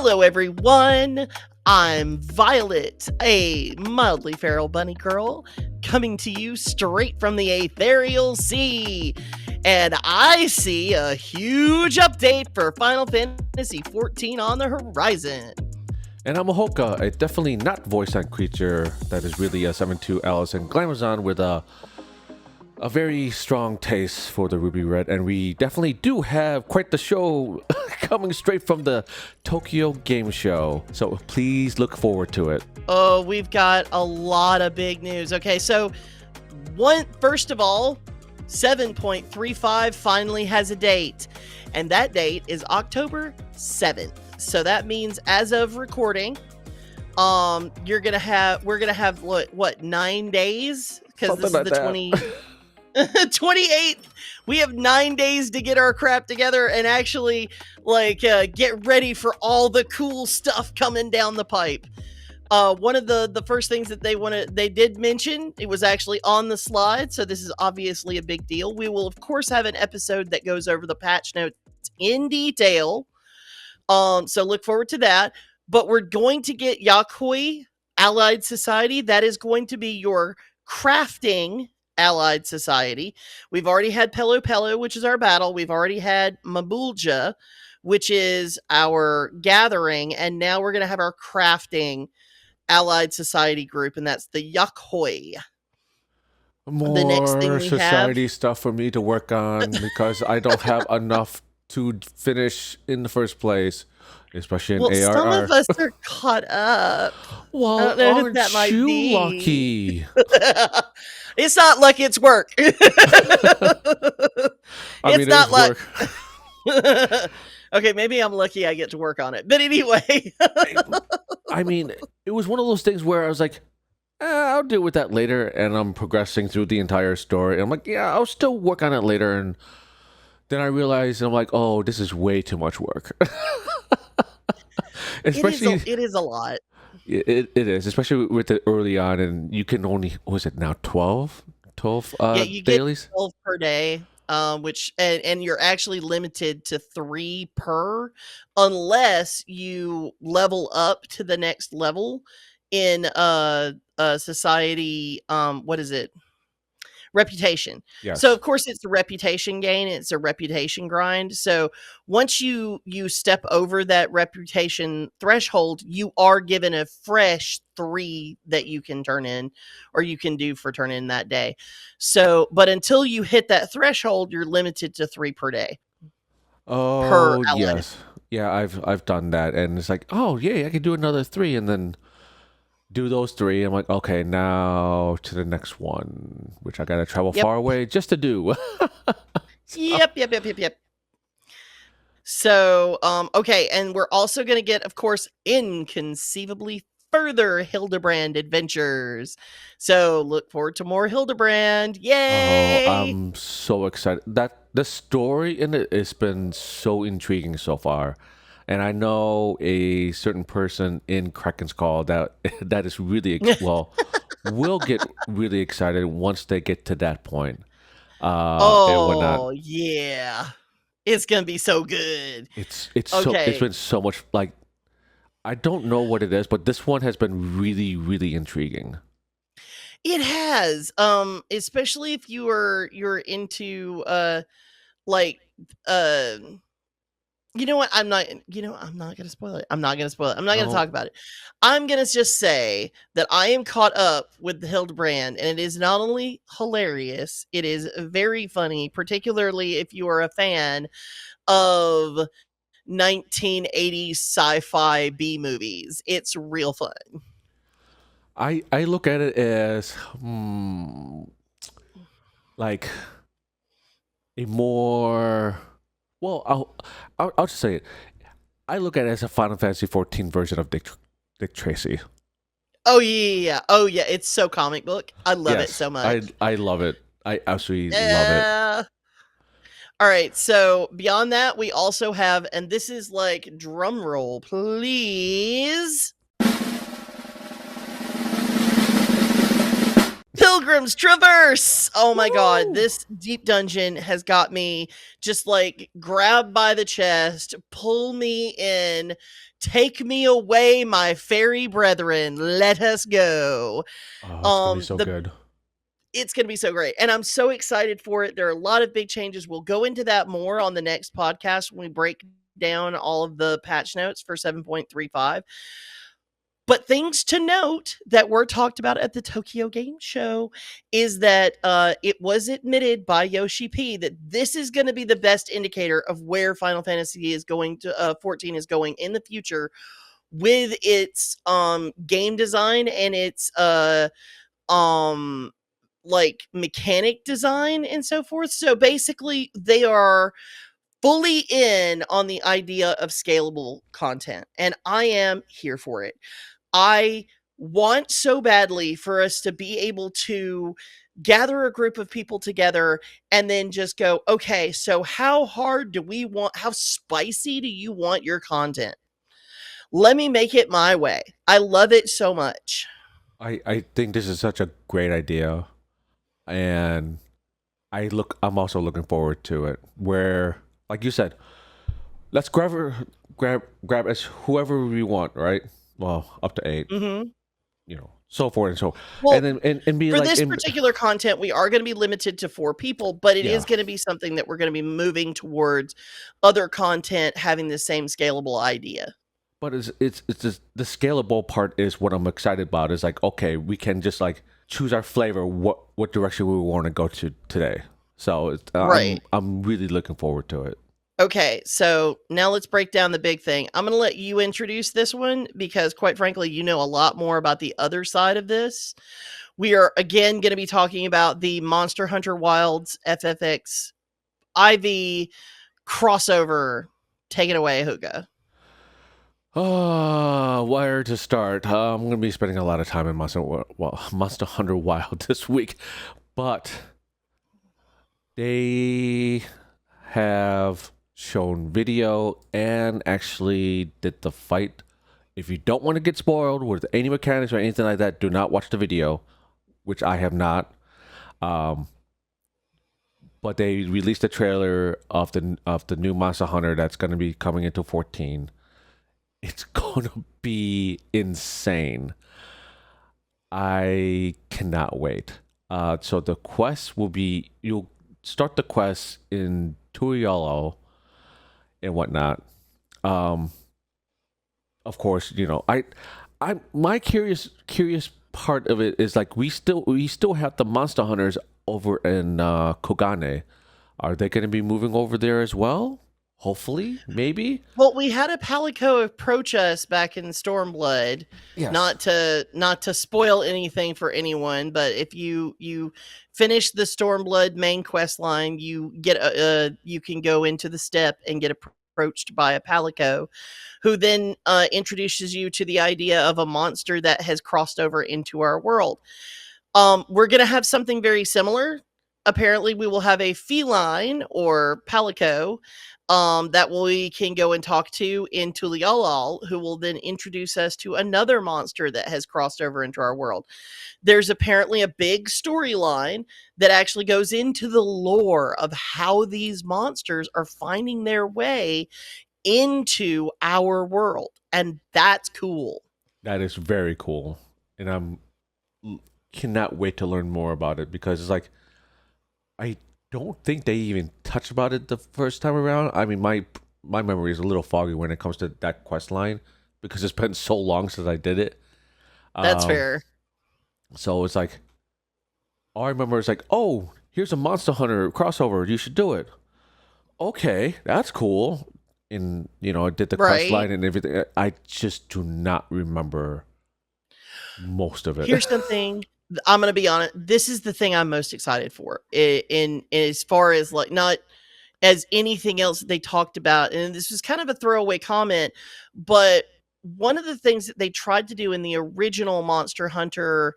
Hello, everyone. I'm Violet, a mildly feral bunny girl, coming to you straight from the Ethereal Sea. And I see a huge update for Final Fantasy XIV on the horizon. And I'm a Houka, a definitely not voidsent creature that is really a 7-2 Alice and Glamazon with a very strong taste for the Ruby Red, and we definitely do have quite the show coming straight from the Tokyo Game Show, so please look forward to it. Oh, we've got a lot of big news. Okay, so first of all, 7.35 finally has a date, and that date is October 7th. So that means as of recording, we're gonna have what 9 days, because this is the 28th. We have 9 days to get our crap together and actually get ready for all the cool stuff coming down the pipe. One of the first things that they did mention, it was actually on the slide, so this is obviously a big deal. We will of course have an episode that goes over the patch notes in detail. So look forward to that. But we're going to get Yakoi Allied Society. That is going to be your crafting Allied Society. We've already had Pelo Pelo, which is our battle. We've already had Mabulja, which is our gathering. And now we're going to have our crafting Allied Society group, and that's the Yakoi. More the next thing we society have stuff for me to work on because I don't have enough to finish in the first place, especially in ARR. Some of us are caught up. Well, I don't know aren't that might you be lucky? It's not luck, it's work. It's not luck. Okay, maybe I'm lucky I get to work on it. But anyway. I mean, it was one of those things where I was like, I'll deal with that later. And I'm progressing through the entire story. And I'm like, yeah, I'll still work on it later. And then I realized, I'm like, oh, this is way too much work. Especially, it is a lot. It is, especially with it early on, and you can only, what was it now, 12 you dailies? Get 12 per day, which and you're actually limited to 3 per, unless you level up to the next level in society. What is it? Reputation. Yes. So of course it's a reputation gain, it's a reputation grind. So once you step over that reputation threshold, you are given a fresh 3 that you can turn in, or you can do for turn in that day. So but until you hit that threshold, you're limited to 3 per day. Oh yes. Yeah, I've done that, and it's like, oh yeah, I can do another 3, and then do those 3. I'm like, okay, now to the next one, which I gotta travel far away just to do. Yep. So, okay, and we're also gonna get, of course, inconceivably further Hildebrand adventures. So look forward to more Hildebrand. Yay! Oh, I'm so excited. That the story in it has been so intriguing so far. And I know a certain person in Kraken's Call that is really, will get really excited once they get to that point. Oh, yeah. It's going to be so good. It's been so much, like, I don't know what it is, but this one has been really, really intriguing. It has, especially if you're into, you know what? I'm not going to spoil it. I'm not going to talk about it. I'm going to just say that I am caught up with the Hildebrand, and it is not only hilarious, it is very funny, particularly if you are a fan of 1980s sci-fi B movies. It's real fun. I look at it as like a more... Well, I'll just say it. I look at it as a Final Fantasy XIV version of Dick Tracy. Oh yeah. It's so comic book. I love it so much. I love it. I absolutely love it. All right. So beyond that, we also have, and this is like drum roll, please. Pilgrim's Traverse. Oh my god, Woo! this deep dungeon has got me just like grab by the chest, pull me in, take me away, my fairy brethren. Let us go. Oh, it's gonna be so The good. It's going to be so great. And I'm so excited for it. There are a lot of big changes. We'll go into that more on the next podcast when we break down all of the patch notes for 7.35. But things to note that were talked about at the Tokyo Game Show is that it was admitted by Yoshi P that this is going to be the best indicator of where Final Fantasy is going to 14 is going in the future with its game design and its um like mechanic design and so forth. So basically they are fully in on the idea of scalable content and I am here for it. I want so badly for us to be able to gather a group of people together and then just go, okay, so how hard do we want, how spicy do you want your content? Let me make it my way. I love it so much. I think this is such a great idea, and I'm also looking forward to it. Where, like you said, let's grab as whoever we want, right? Well, up to 8, Hmm. so forth and so, Well, and then and be for like, this particular content, we are going to be limited to 4 people, but it yeah. is going to be something that we're going to be moving towards other content having the same scalable idea. But it's just the scalable part is what I'm excited about. Is like, okay, we can just like choose our flavor, what direction we want to go to today. So Right. I'm really looking forward to it. Okay, so now let's break down the big thing. I'm going to let you introduce this one because, quite frankly, you know a lot more about the other side of this. We are again going to be talking about the Monster Hunter Wilds FFX IV crossover. Take it away, Houka. Where to start? I'm gonna be spending a lot of time in Monster Hunter Wild this week, but they have shown video and actually did the fight. If you don't want to get spoiled with any mechanics or anything like that, do not watch the video, which I have not. But they released a trailer of the new Monster Hunter that's going to be coming into 14. It's going to be insane. I cannot wait. So the quest will be, you'll start the quest in Turriallo and whatnot. Of course, I my curious part of it is like we still have the monster hunters over in Kogane. Are they going to be moving over there as well? Hopefully, maybe. Well, we had a Palico approach us back in Stormblood. Yes. Not to spoil anything for anyone, but if you finish the Stormblood main quest line, you get you can go into the step and get approached by a Palico, who then introduces you to the idea of a monster that has crossed over into our world. We're gonna have something very similar. Apparently, we will have a feline or Palico that we can go and talk to in Tulialal, who will then introduce us to another monster that has crossed over into our world. There's apparently a big storyline that actually goes into the lore of how these monsters are finding their way into our world. And that's cool. That is very cool, and cannot wait to learn more about it because it's like I don't think they even touched about it the first time around. I mean, my memory is a little foggy when it comes to that quest line because it's been so long since I did it. That's fair. So it's like all I remember is like, oh, here's a Monster Hunter crossover. You should do it. Okay, that's cool. And I did the quest Right. line and everything. I just do not remember most of it. Here's something I'm going to be honest. This is the thing I'm most excited for in as far as like not as anything else that they talked about. And this was kind of a throwaway comment, but one of the things that they tried to do in the original Monster Hunter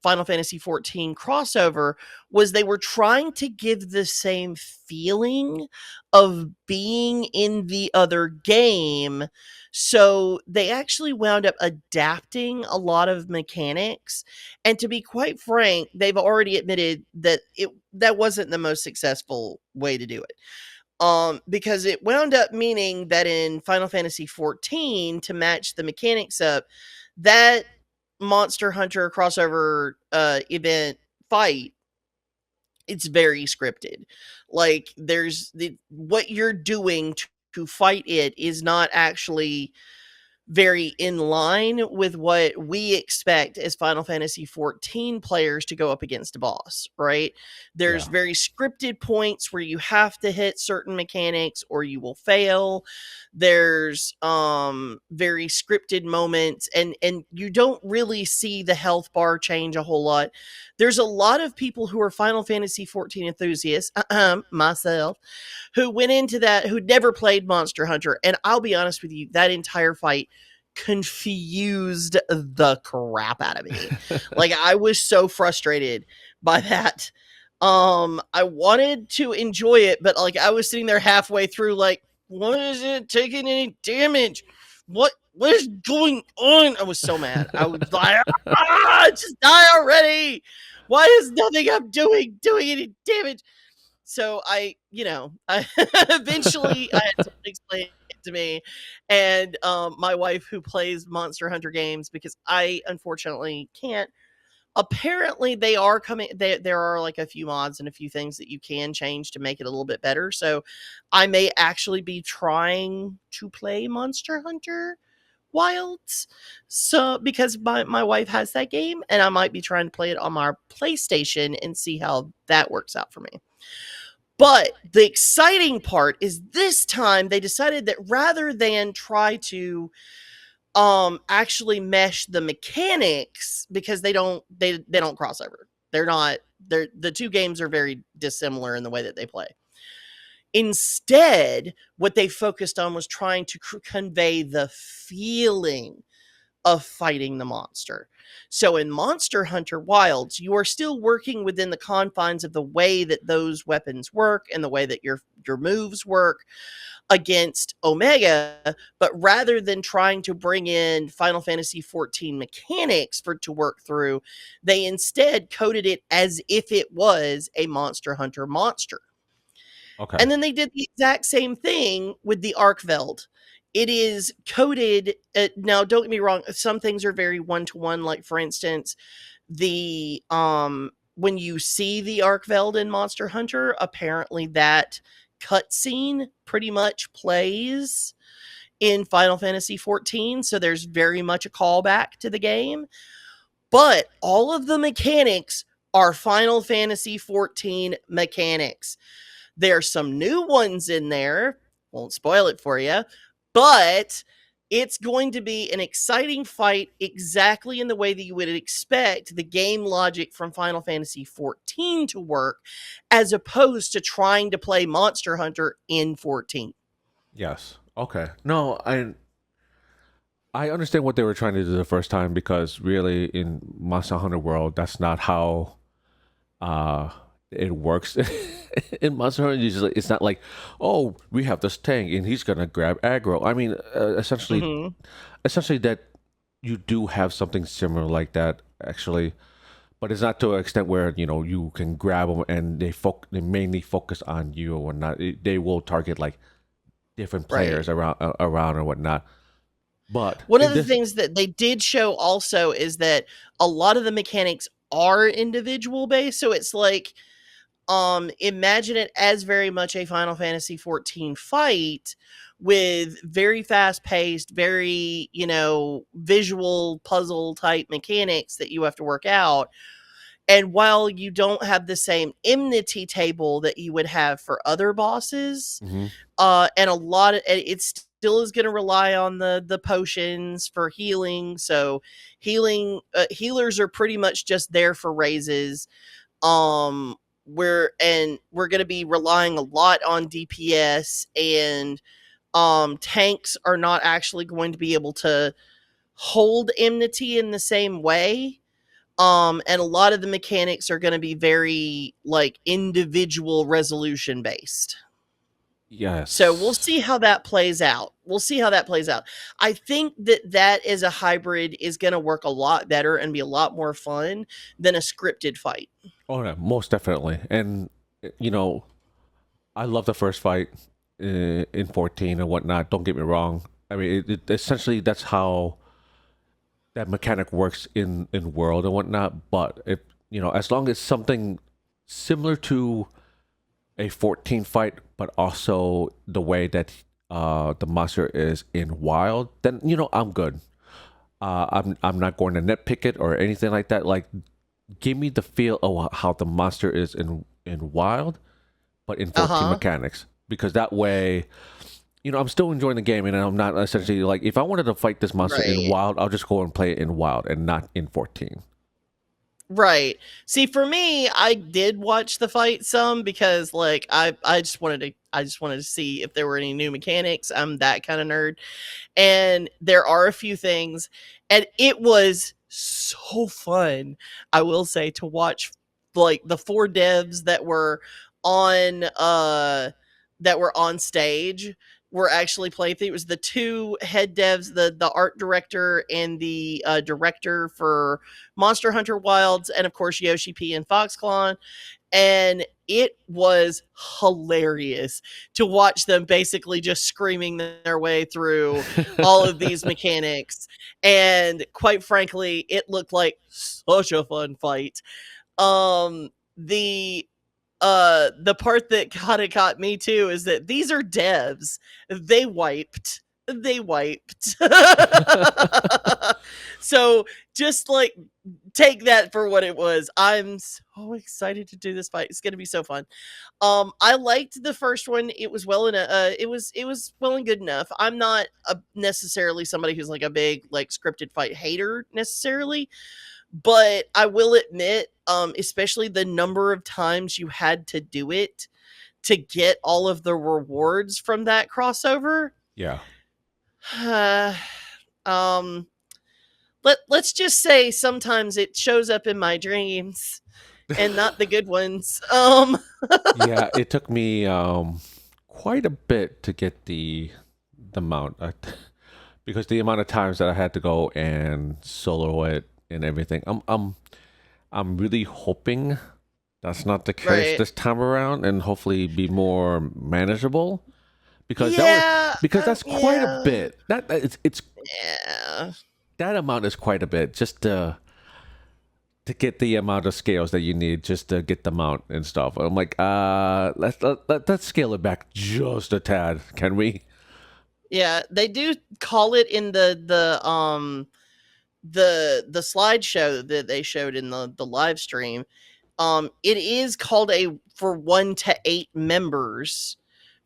Final Fantasy XIV crossover was they were trying to give the same feeling of being in the other game. So they actually wound up adapting a lot of mechanics. And to be quite frank, they've already admitted that that wasn't the most successful way to do it. Because it wound up meaning that in Final Fantasy XIV, to match the mechanics up, that Monster Hunter crossover event fight, it's very scripted. Like there's what you're doing to fight it is not actually very in line with what we expect as Final Fantasy XIV players to go up against a boss, right? There's Yeah. very scripted points where you have to hit certain mechanics or you will fail. There's very scripted moments, and you don't really see the health bar change a whole lot. There's a lot of people who are Final Fantasy XIV enthusiasts, myself, who went into that who'd never played Monster Hunter, and I'll be honest with you, that entire fight confused the crap out of me. Like I was so frustrated by that. I wanted to enjoy it, but like I was sitting there halfway through like, why is it taking any damage? What is going on? I was so mad. I was like, just die already. Why is nothing I'm doing any damage? So I eventually I had someone explain it to me, and my wife who plays Monster Hunter games, because I unfortunately can't. Apparently, they are coming. There are like a few mods and a few things that you can change to make it a little bit better. So, I may actually be trying to play Monster Hunter Wilds. So, because my wife has that game, and I might be trying to play it on my PlayStation and see how that works out for me. But the exciting part is this time they decided that rather than try to actually mesh the mechanics, because they don't cross over. They're the two games are very dissimilar in the way that they play. Instead, what they focused on was trying to convey the feeling of fighting the monster. So in Monster Hunter Wilds, you are still working within the confines of the way that those weapons work and the way that your moves work against Omega, but rather than trying to bring in Final Fantasy XIV mechanics for to work through, they instead coded it as if it was a Monster Hunter monster. Okay. And then they did the exact same thing with the Arkveld. It is coded. Now, don't get me wrong. Some things are very one to one. Like for instance, the when you see the Arkveld in Monster Hunter, apparently that cutscene pretty much plays in Final Fantasy XIV. So there's very much a callback to the game. But all of the mechanics are Final Fantasy XIV mechanics. There's some new ones in there. Won't spoil it for you, but it's going to be an exciting fight exactly in the way that you would expect the game logic from Final Fantasy XIV to work, as opposed to trying to play Monster Hunter in 14. Yes. Okay. No, I understand what they were trying to do the first time, because really in Monster Hunter World, that's not how uh it works. In Monster Hunter, usually it's not like, oh, we have this tank and he's gonna grab aggro. I mean, Mhm. essentially that you do have something similar like that actually, but it's not to an extent where you can grab them and they mainly focus on you or whatnot. They will target like different Right. players around or whatnot. But One of in the this, things that they did show also is that a lot of the mechanics are individual based. So it's like, imagine it as very much a Final Fantasy XIV fight with very fast paced, very, visual puzzle type mechanics that you have to work out. And while you don't have the same enmity table that you would have for other bosses, Mhm. and a lot of it still is going to rely on the potions for healing. So healers are pretty much just there for raises. We're going to be relying a lot on DPS, and tanks are not actually going to be able to hold enmity in the same way. And a lot of the mechanics are going to be very like individual resolution based. So we'll Yes. see how that plays out. We'll see how that plays out. I think that as a hybrid is going to work a lot better and be a lot more fun than a scripted fight. Oh, yeah, most definitely. And you know, I love the first fight in 14 and whatnot. Don't get me wrong. I mean, essentially that's how that mechanic works in world and whatnot. But if as long as something similar to a 14 fight, but also the way that the monster is in wild, then I'm good. I'm not going to nitpick it or anything like that. Like, give me the feel of how the monster is in wild, but in 14 Uh-huh. mechanics, because that way, I'm still enjoying the game, and I'm not essentially like, if I wanted to fight this monster in Right. wild, I'll just go and play it in wild and not in 14. Right. See, for me, I did watch the fight some because like I just wanted to see if there were any new mechanics. I'm that kind of nerd. And there are a few things, and it was so fun, I will say, to watch like the four devs on that were on stage were actually playing. It was the two head devs, the art director and the director for Monster Hunter Wilds, and of course Yoshi P and Foxclaw, and it was hilarious to watch them basically just screaming their way through all of these mechanics. And quite frankly, it looked like such a fun fight. The the part that kind of caught me too is that these are devs. They wiped. So just like take that for what it was. I'm so excited to do this fight. It's going to be so fun. I liked the first one. It was well and good enough. I'm not necessarily somebody who's like a big like scripted fight hater necessarily, but I will admit, especially the number of times you had to do it to get all of the rewards from that crossover. Yeah. um, let's just say sometimes it shows up in my dreams and not the good ones. Yeah, it took me quite a bit to get the mount. Because the amount of times that I had to go and solo it and everything. I'm really hoping that's not the case Right. this time around, and hopefully be more manageable, because Yeah. that's quite a Yeah. bit. It's Yeah. that amount is quite a bit, just to get the amount of scales that you need just to get the mount and stuff. I'm like, let's scale it back just a tad, can we? Yeah. They do call it in the slideshow that they showed in the live stream. It is called a for 1 to 8 members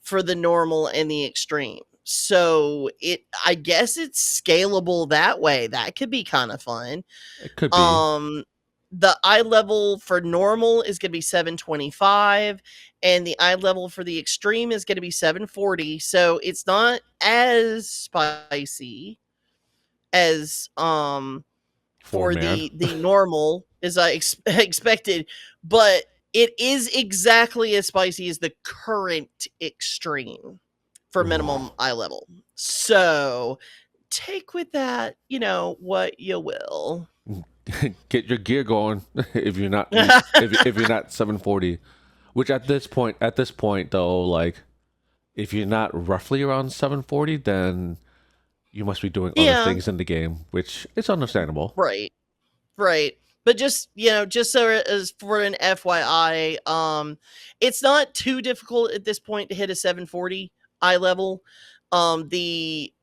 for the normal and the extreme. So I guess it's scalable that way. That could be kind of fun. It could be. Um the eye level for normal is going to be 725, and the eye level for the extreme is going to be 740. So it's not as spicy as Four for man. the normal as I expected, but it is exactly as spicy as the current extreme for Ooh. minimum eye level. So take with that, what you will. Get your gear going if you're not if you're not 740, which at this point though, like, if you're not roughly around 740, then you must be doing other Yeah, things in the game, which is understandable. right. Right. But just so as for an FYI, it's not too difficult at this point to hit a 740 eye level. The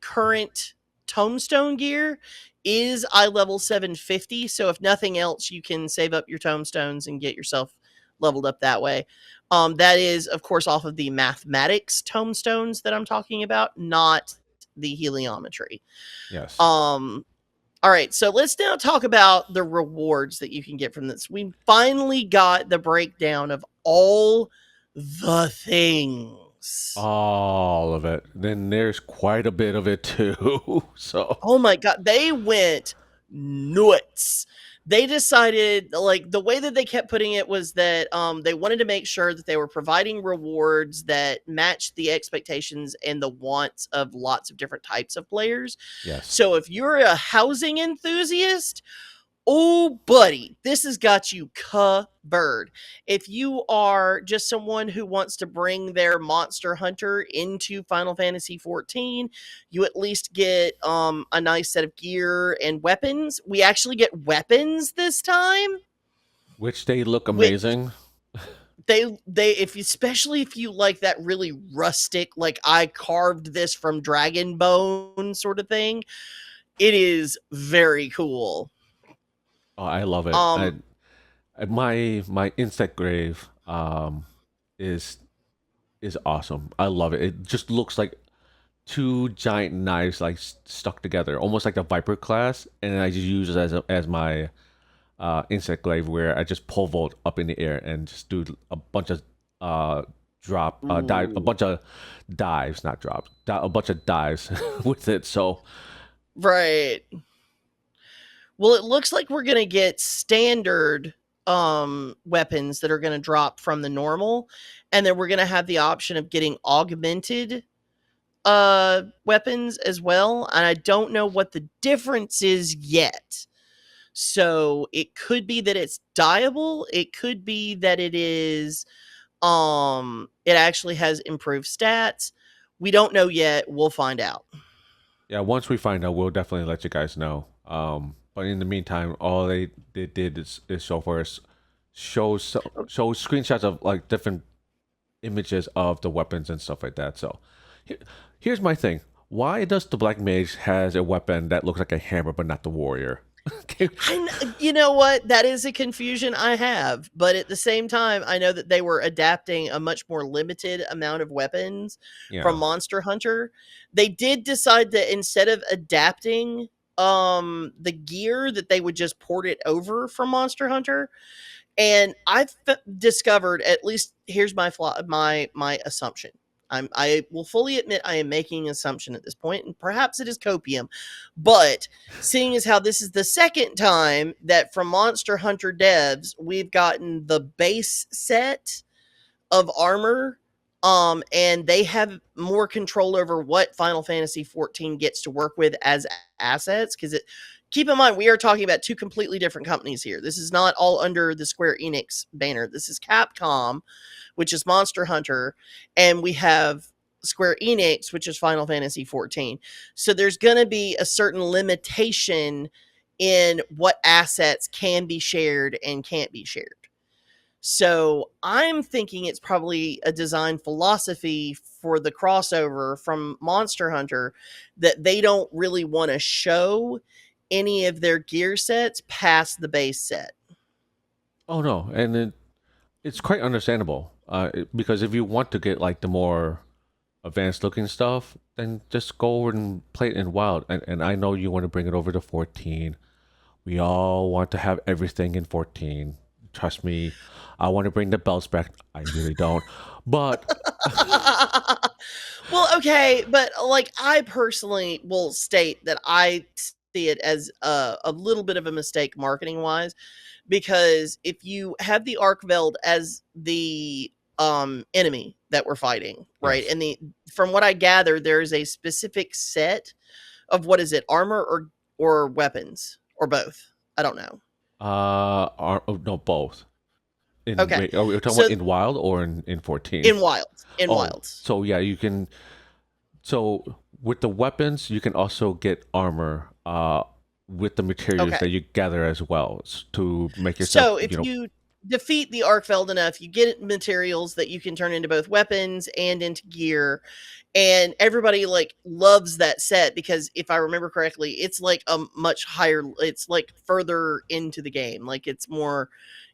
current tombstone gear is eye level 750, so if nothing else, you can save up your tombstones and get yourself leveled up that way. That is, of course, off of the mathematics tombstones that I'm talking about, not the heliometry. Yes. Um, all right, so let's now talk about the rewards that you can get from this. We finally got the breakdown of all the things. All of it. Then there's quite a bit of it too. So Oh my god, they went nuts. they decided, like, the way that they kept putting it was that they wanted to make sure that they were providing rewards that matched the expectations and the wants of lots of different types of players. Yes. So if you're a housing enthusiast, oh, buddy, this has got you covered. If you are just someone who wants to bring their Monster Hunter into Final Fantasy XIV, you at least get a nice set of gear and weapons. We actually get weapons this time, Which they look which amazing. they if you, especially if you like that really rustic, like I carved this from dragon bone sort of thing. It is very cool. Oh, I love it. Um My insect grave is is awesome. I love it. It just looks like two giant knives like stuck together, almost like the Viper class, and I just use it as my insect glaive where I just pole vault up in the air and just do a bunch of dive, a Ooh. bunch of dives, not drops, a bunch of dives with it. So Right. Well, it looks like we're gonna get standard weapons that are gonna drop from the normal, and then we're gonna have the option of getting augmented weapons as well. And I don't know what the difference is yet. So it could be that it's dyeable, it could be that it is it actually has improved stats. We don't know yet. We'll find out. yeah, once we find out, we'll definitely let you guys know. But in the meantime, all they did is so far is show screenshots of like different images of the weapons and stuff like that. So here, here's my thing: why does the black mage has a weapon that looks like a hammer but not the warrior? Okay. You know what? That is a confusion I have. But at the same time, I know that they were adapting a much more limited amount of weapons from Yeah. Monster Hunter. They did decide that instead of adapting the gear, that they would just port it over from Monster Hunter. And I've discovered, at least here's my my assumption. I will fully admit I am making an assumption at this point, and perhaps it is copium. But seeing as how this is the second time that from Monster Hunter devs we've gotten the base set of armor, and they have more control over what Final Fantasy XIV gets to work with as assets. Because it, keep in mind, we are talking about two completely different companies here. This is not all under the Square Enix banner. This is Capcom, which is Monster Hunter, and we have Square Enix, which is Final Fantasy XIV. So there's going to be a certain limitation in what assets can be shared and can't be shared. So I'm thinking it's probably a design philosophy for the crossover from Monster Hunter that they don't really want to show any of their gear sets past the base set. Oh no, and it's quite understandable. Because if you want to get like the more advanced looking stuff, then just go over and play it in wild. And I know you want to bring it over to 14. We all want to have everything in 14. Trust me, I want to bring the belts back. I really don't. But Well, okay, but like I personally will state that I see it as a little bit of a mistake marketing wise, because if you have the Arkveld as the enemy that we're fighting, right? yes, And the from what I gather, there is a specific set of, what is it, armor or weapons or both. I don't know. no, both. In Okay, wait, are we talking so about in wild or in 14? in wilds, in Oh, wilds. so yeah, you can. So with the weapons, you can also get armor. With the materials Okay. that you gather as well to make yourself, So if you defeat the Arkfeld enough, you get materials that you can turn into both weapons and into gear. And everybody like loves that set because if I remember correctly, it's like a much higher, it's like further into the game. Like it's more,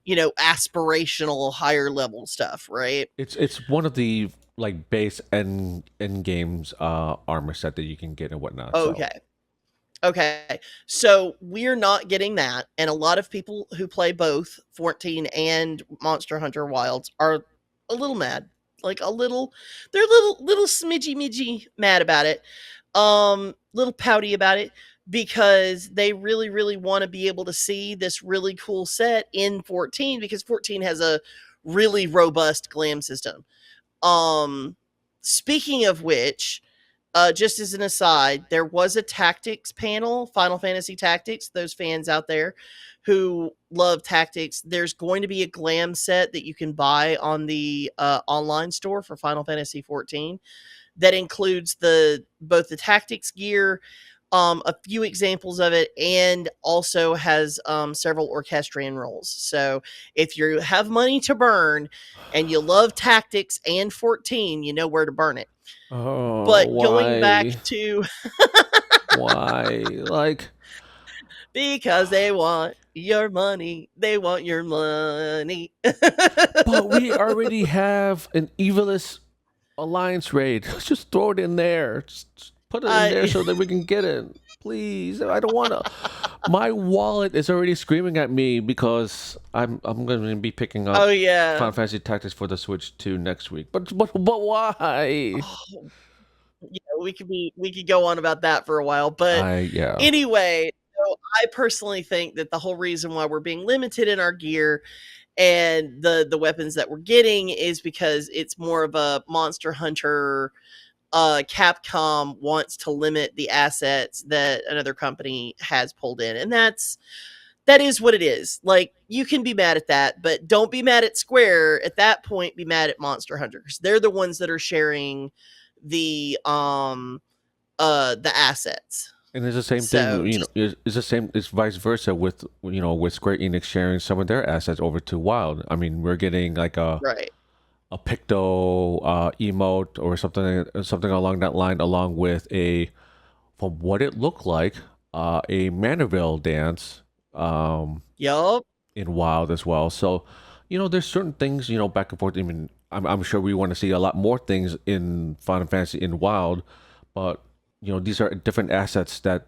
aspirational higher level stuff, right? it's one of the like base end games armor set that you can get and whatnot. So Okay. Okay. So we're not getting that. And a lot of people who play both 14 and Monster Hunter Wilds are a little mad. Like a little, they're little smidgy midgy mad about it. Little pouty about it. because they really, really want to be able to see this really cool set in 14 because 14 has a really robust glam system. Um, Speaking of which, just as an aside, there was a tactics panel, Final Fantasy Tactics. Those fans out there who love tactics, there's going to be a glam set that you can buy on the online store for Final Fantasy 14 that includes the both the tactics gear, a few examples of it, and also has several orchestrion roles. So if you have money to burn and you love tactics and 14, you know where to burn it. Oh, But going back why? to Why? Like, because they want your money, they want your money. but we already have an Evilist Alliance raid. Just throw it in there. Just put it in there I so that we can get it. Please. I don't want to. My wallet is already screaming at me because I'm going to be picking up oh yeah. Final Fantasy Tactics for the Switch 2 next week. But why? Oh, yeah, we could go on about that for a while, but Yeah. anyway, so I personally think that the whole reason why we're being limited in our gear and the weapons that we're getting is because it's more of a Monster Hunter. Capcom wants to limit the assets that another company has pulled in, and that is what it is. Like, you can be mad at that, but don't be mad at Square. At that point, be mad at Monster Hunter because they're the ones that are sharing the assets. And it's the same So thing, just it's the same, it's vice versa with, with Square Enix sharing some of their assets over to Wild. I mean, we're getting like right. a Picto emote or something along that line, along with from what it looked like, a Manderville dance Yup. in Wild as well. So, there's certain things, back and forth. I mean, I'm sure we want to see a lot more things in Final Fantasy in Wild, but these are different assets that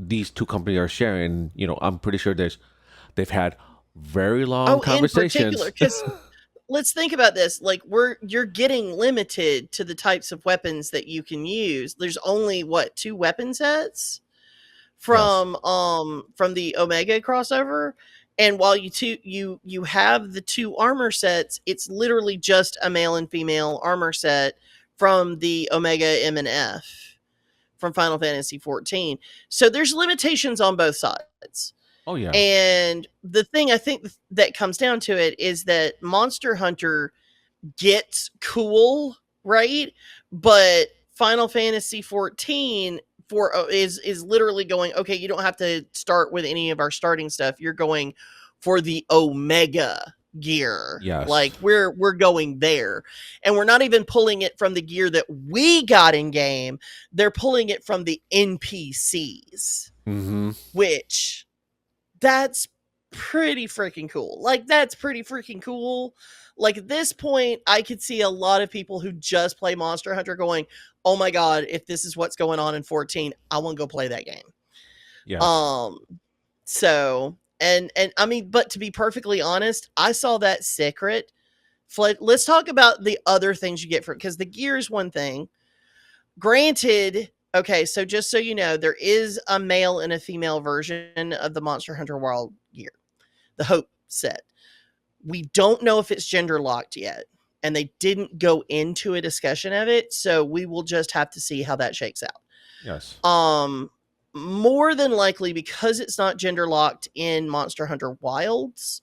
these two companies are sharing. I'm pretty sure they've had very long Oh, in particular, conversations. because let's think about this. Like, you're getting limited to the types of weapons that you can use. There's only what, two weapon sets Yes. from the Omega crossover. And while you have the two armor sets, it's literally just a male and female armor set from the Omega M and F from Final Fantasy XIV. So there's limitations on both sides. Oh yeah. And the thing I think that comes down to it is that Monster Hunter gets cool, right? But Final Fantasy 14 is literally going, okay, you don't have to start with any of our starting stuff. You're going for the Omega gear. Yes. Like, we're going there. And we're not even pulling it from the gear that we got in game. They're pulling it from the NPCs, Mm-hmm. which that's pretty freaking cool. Like, that's pretty freaking cool. Like, at this point, I could see a lot of people who just play Monster Hunter going, "Oh my god, if this is what's going on in 14, I want to go play that game." Yes. Um so and I mean, but to be perfectly honest, I saw that Seikrets. Let's talk about the other things you get for it, because the gear is one thing. Granted, okay, so just so you know, there is a male and a female version of the Monster Hunter World gear, the Hope set. We don't know if it's gender locked yet, and they didn't go into a discussion of it, so we will just have to see how that shakes out. Yes. More than likely, because it's not gender locked in Monster Hunter Wilds,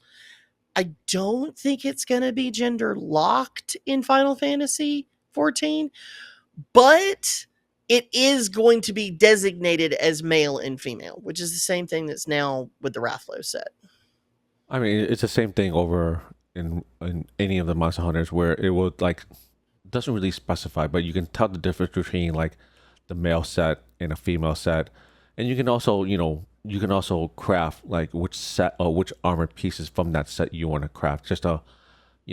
I don't think it's going to be gender locked in Final Fantasy 14, but it is going to be designated as male and female, which is the same thing that's now with the Rathlow set. I mean, it's the same thing over in any of the Monster Hunters where it will like doesn't really specify, but you can tell the difference between like the male set and a female set, and you can also craft like which set or which armor pieces from that set you want to craft, just to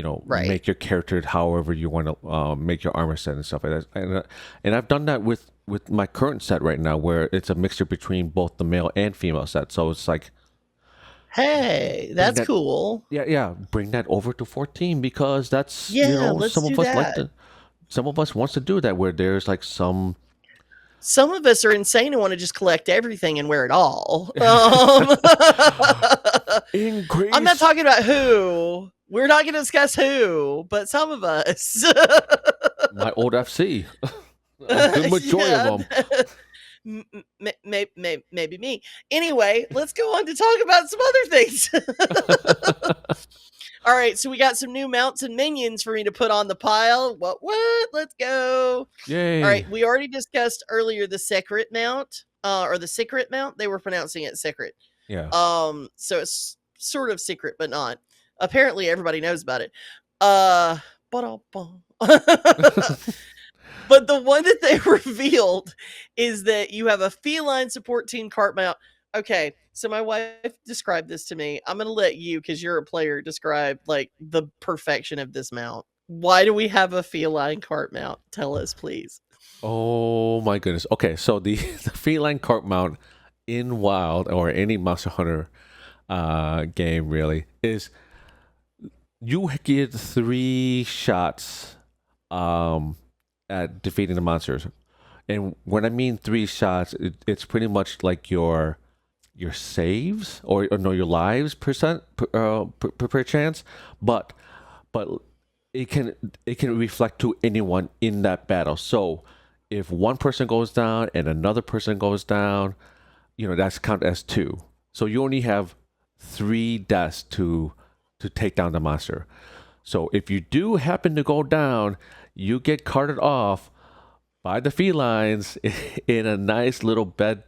Right. make your character however you want to make your armor set and stuff like that. And I've done that with my current set right now, where it's a mixture between both the male and female set. So it's like, Hey, that's that cool. yeah, bring that over to 14, because that's Yeah, let's some do of us like that. to some of us wants to do that, where there's like some Some of us are insane and want to just collect everything and wear it all. I'm not Increase talking about who. We're not going to discuss who, but some of us. my old FC. A good majority of Yeah. them. Maybe me. Anyway, let's go on to talk about some other things. All right, so we got some new mounts and minions for me to put on the pile. What? Let's go. All Yay. right, we already discussed earlier the secret mount, or the secret mount. They were pronouncing it secret. Yeah. So it's sort of secret, but not. Apparently, everybody knows about it. Uh, but the one that they revealed is that you have a feline support team cart mount. Okay, so my wife described this to me. I'm gonna let you, because you're a player, describe like the perfection of this mount. Why do we have a feline cart mount? Tell us, please. Oh my goodness. Okay, so the, the feline cart mount in Wild or any Monster Hunter game really is you get 3 shots at defeating the monsters. And when I mean 3 shots, it's pretty much like your saves or no your lives per chance, but it can reflect to anyone in that battle. So if one person goes down and another person goes down, that's counted as 2. So you only have 3 deaths to take down the monster. So if you do happen to go down, you get carted off by the felines in a nice little bed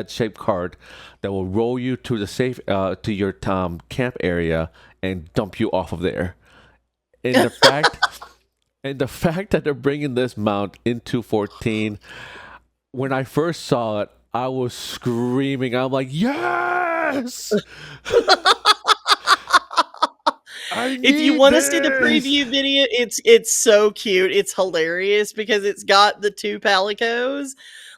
shaped cart that will roll you to the safe to your camp area and dump you off of there. And the fact that they're bringing this mount into 14, when I first saw it, I was screaming. I'm like, yes! If you want to see the preview video, it's so cute. It's hilarious because it's got the 2 palicos,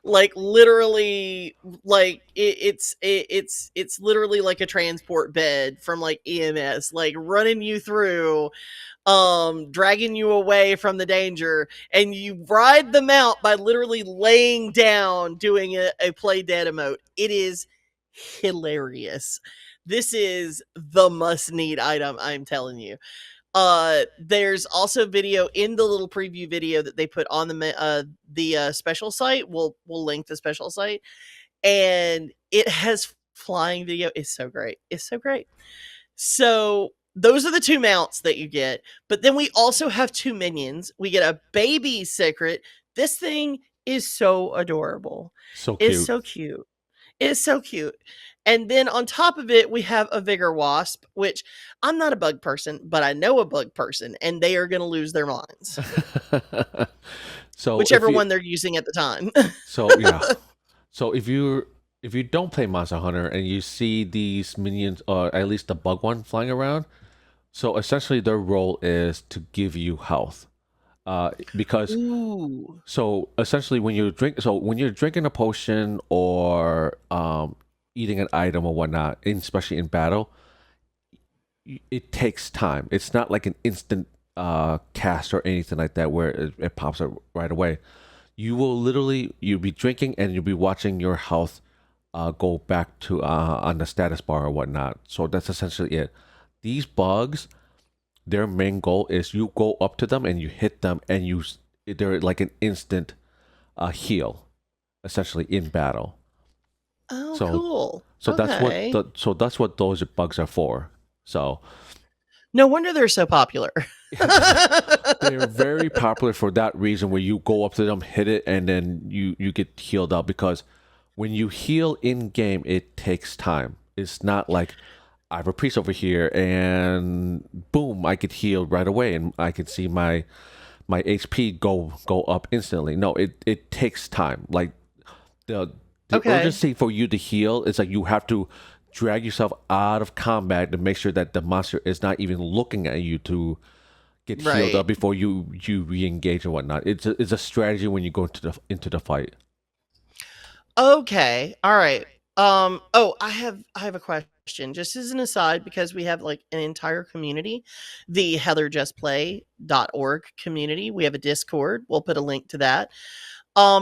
like literally, like it's literally like a transport bed from like EMS, like running you through, dragging you away from the danger, and you ride them out by literally laying down, doing a play dead emote. It is hilarious. This is the must need item, I'm telling you. There's also video in the little preview video that they put on the special site. We'll link the special site, and it has flying video. It's so great. It's so great. So those are the 2 mounts that you get, but then we also have 2 minions. We get a baby secret. This thing is so adorable. So It's cute. so cute. It's so cute. And then on top of it, we have a vigor wasp, which I'm not a bug person, but I know a bug person, and they are going to lose their minds. So Whichever one they're using at the time. So yeah. So if you don't play Monster Hunter and you see these minions, or at least the bug one flying around, so essentially their role is to give you health. Because Ooh. so essentially when you're drinking a potion or eating an item or whatnot, especially in battle, it takes time. It's not like an instant cast or anything like that where it pops up right away. You'll be drinking and you'll be watching your health go back to on the status bar or whatnot. So that's essentially it. These bugs, their main goal is you go up to them and you hit them and they're like an instant heal, essentially in battle. Oh, So cool. so Okay. that's what those bugs are for. So No wonder they're so popular. they're very popular for that reason, where you go up to them, hit it, and then you get healed up. Because when you heal in game, it takes time. It's not like I have a priest over here and boom, I get healed right away and I can see my HP go up instantly. No, it takes time. Like the Okay. urgency for you to heal is like you have to drag yourself out of combat to make sure that the monster is not even looking at you to get healed Right. up before you re-engage and whatnot. It's a strategy when you go into the fight. Okay. All right. I have a question. Just as an aside, because we have like an entire community, the heatherjustplay.org community. We have a Discord. We'll put a link to that.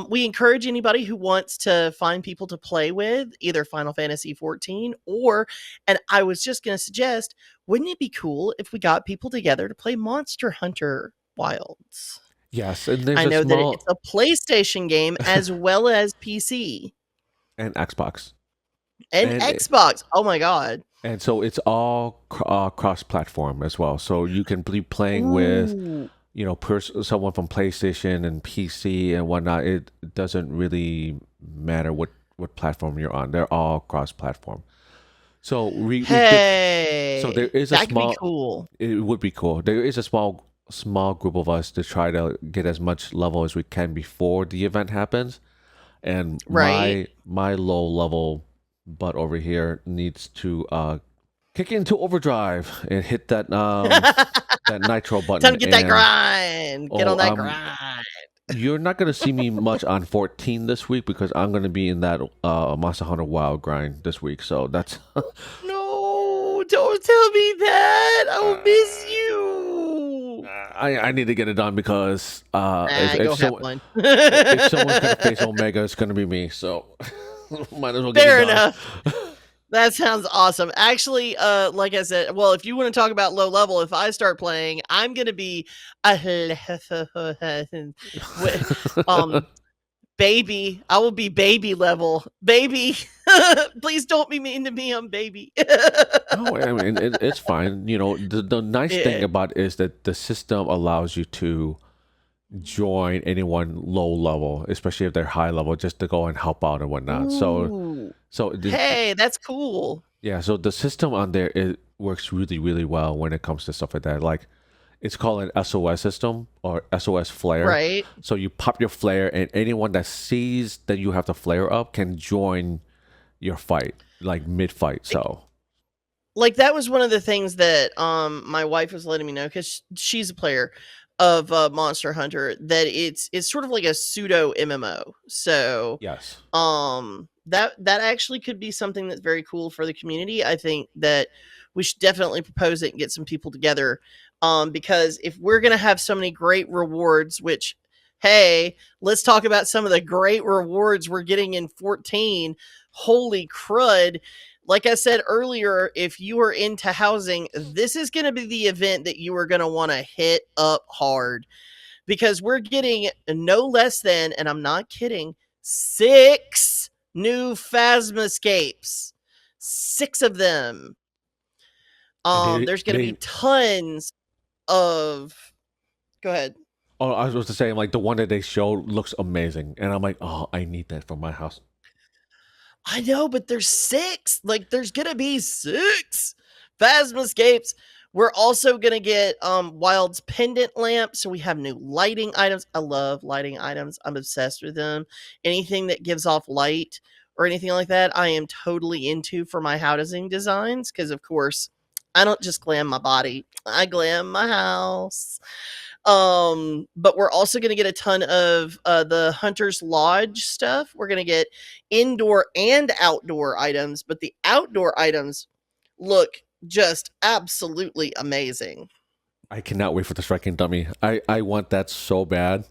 We encourage anybody who wants to find people to play with, either Final Fantasy XIV or, and I was just going to suggest, wouldn't it be cool if we got people together to play Monster Hunter Wilds? Yes, and there's I a know that it's small a PlayStation game as well as PC and Xbox, and and Xbox. Oh my god. and so it's all cross-platform as well. So you can be playing with, Ooh. someone from PlayStation and PC and whatnot. It doesn't really matter what platform you're on. They're all cross-platform. So we did. So there Hey, is a that could be small. cool. It would be cool. There is a small group of us to try to get as much level as we can before the event happens. And Right? my low level butt over here needs to kick into overdrive and hit that that nitro Time button. to get that And grind. Get oh on that grind. you're not gonna see me much on 14 this week because I'm gonna be in that Monster Hunter Wild grind this week. So that's No, don't tell me that. I will miss you. I need to get it done because Go have fun. if someone's gonna face Omega, it's gonna be me. So might as well get it Fair done. enough. That sounds awesome. Actually, like I said, well, if you want to talk about low level, if I start playing, I'm gonna be um baby. I will be baby level. Baby. Please don't be mean to me. I'm baby. No, I mean it's fine. The nice thing Yeah. about it is that the system allows you to join anyone low level, especially if they're high level, just to go and help out and whatnot. So Ooh. so Hey, that's cool. yeah, so the system on there, it works really really well when it comes to stuff like that. Like it's called an SOS system or SOS flare. Right. So you pop your flare, and anyone that sees that you have the flare up can join your fight, like mid fight. So Like that was one of the things that my wife was letting me know because she's a player of Monster Hunter, that it's sort of like a pseudo MMO. So yes, that actually could be something that's very cool for the community. I think that we should definitely propose it and get some people together, because if we're going to have so many great rewards, which, hey, let's talk about some of the great rewards we're getting in 14. Holy crud. Like I said earlier, if you are into housing, this is going to be the event that you are going to want to hit up hard, because we're getting no less than, and I'm not kidding, 6 new Phasmascapes. 6 of them. and There's going to be they tons of. Go ahead. oh, I was supposed to say, like, the one that they showed looks amazing, and I'm like, oh, I need that for my house. I know, but there's 6. Like, there's gonna be 6 Phasmascapes. We're also gonna get Wild's pendant lamp, so we have new lighting items. I love lighting items. I'm obsessed with them. Anything that gives off light or anything like that, I am totally into for my housing designs. Because of course, I don't just glam my body; I glam my house. But we're also going to get a ton of the Hunter's Lodge stuff. We're going to get indoor and outdoor items, but the outdoor items look just absolutely amazing. I cannot wait for the striking dummy. I want that so bad.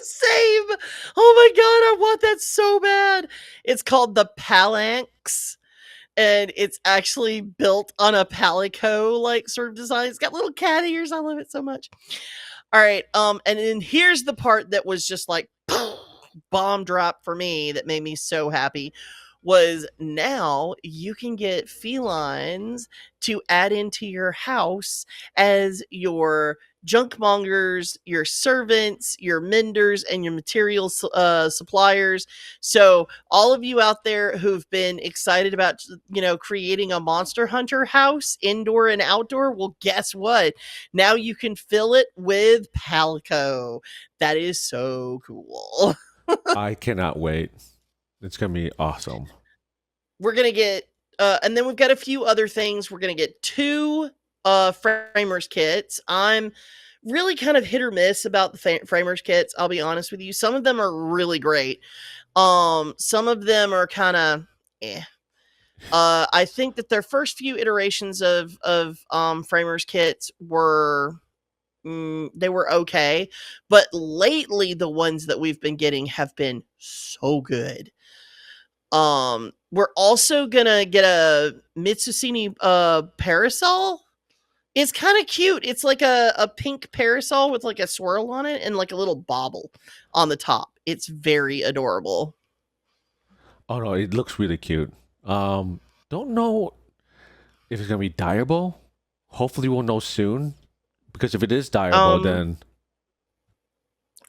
Same. Oh my god, I want that so bad. It's called the Phalanx, and it's actually built on a palico like sort of design. It's got little cat ears. I love it so much. All right. And then here's the part that was just like bomb drop for me, that made me so happy, was now you can get felines to add into your house as your junk mongers, your servants, your menders, and your material suppliers. So all of you out there who've been excited about, creating a Monster Hunter house, indoor and outdoor, well, guess what? Now you can fill it with Palico. That is so cool. I cannot wait. It's gonna be awesome. We're gonna get and then we've got a few other things. We're gonna get 2 framers kits. I'm really kind of hit or miss about the framers kits, I'll be honest with you. Some of them are really great. Some of them are kind of eh. I think that their first few iterations of framers kits were they were okay, but lately the ones that we've been getting have been so good. We're also gonna get a Mitsusini parasol. It's kind of cute. It's like a pink parasol with like a swirl on it and like a little bauble on the top. It's very adorable. Oh no, it looks really cute. Don't know if it's gonna be dyeable. Hopefully, we'll know soon. Because if it is dyeable, Um, then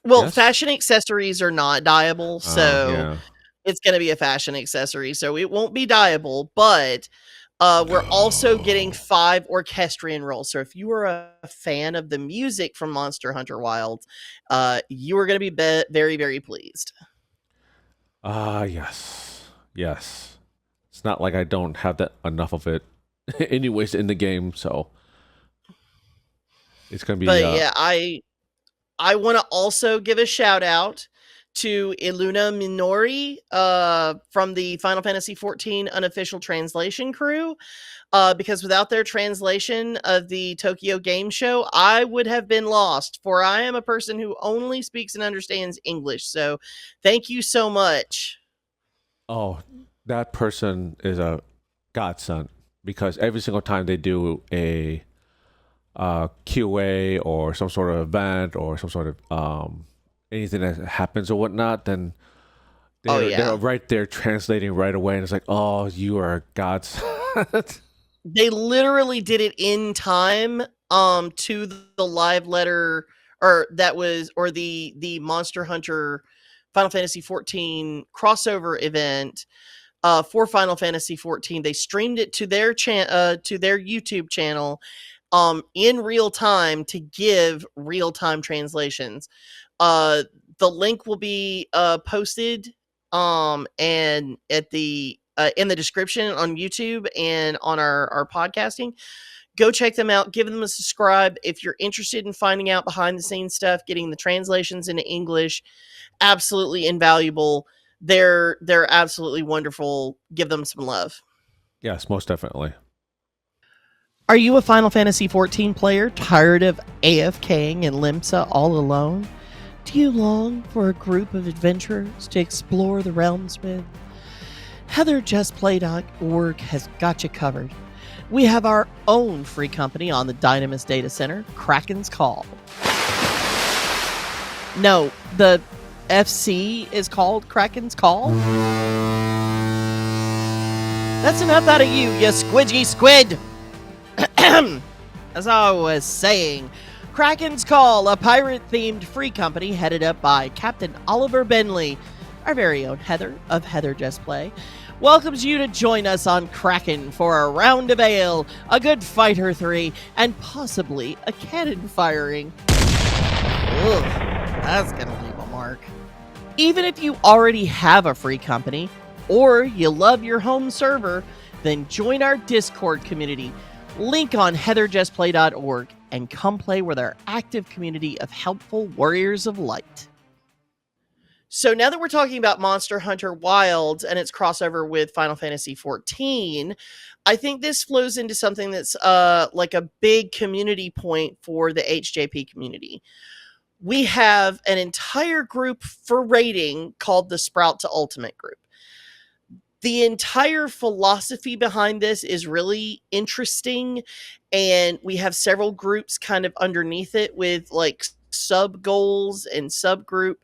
well, yes. fashion accessories are not dyeable, so Yeah. it's going to be a fashion accessory. So it won't be dyeable, but we're also getting 5 orchestrion rolls. So if you are a fan of the music from Monster Hunter Wilds, you are going to be very, very pleased. Yes. Yes. It's not like I don't have that enough of it anyways in the game, so it's gonna be But yeah, I want to also give a shout out to Iluna Minori from the Final Fantasy XIV unofficial translation crew. Because without their translation of the Tokyo Game Show, I would have been lost, for I am a person who only speaks and understands English. So thank you so much. oh, that person is a godsend because every single time they do a QA or some sort of event or some sort of anything that happens or whatnot, then Oh, they're yeah. right there translating right away, and it's like, oh, you are a godsend. They literally did it in time to the live letter or that was or the Monster Hunter Final Fantasy 14 crossover event for Final Fantasy 14. They streamed it to their YouTube channel in real time to give real time translations. Uh, the link will be posted and at the in the description on YouTube and on our podcasting. Go check them out. Give them a subscribe if you're interested in finding out behind the scenes stuff, getting the translations into English. Absolutely invaluable. They're absolutely wonderful. Give them some love. Yes, most definitely. Are you a Final Fantasy XIV player tired of AFKing in Limsa all alone? Do you long for a group of adventurers to explore the realms with? HeatherJustPlay.org has got you covered. We have our own free company on the Dynamis Data Center, Kraken's Call. No, the FC is called Kraken's Call? That's enough out of you, you squidgy squid! As I was saying, Kraken's Call, a pirate-themed free company headed up by Captain Oliver Benley, our very own Heather of Heather Just Play, welcomes you to join us on Kraken for a round of ale, a good fight or 3, and possibly a cannon firing. Ugh, that's gonna leave a mark. Even if you already have a free company, or you love your home server, then join our Discord community. Link on heatherjustplay.org and come play with our active community of helpful warriors of light. So now that we're talking about Monster Hunter Wilds and its crossover with Final Fantasy XIV, I think this flows into something that's like a big community point for the HJP community. We have an entire group for raiding called the Sprout to Ultimate group. The entire philosophy behind this is really interesting, and we have several groups kind of underneath it with like sub goals and subgroup,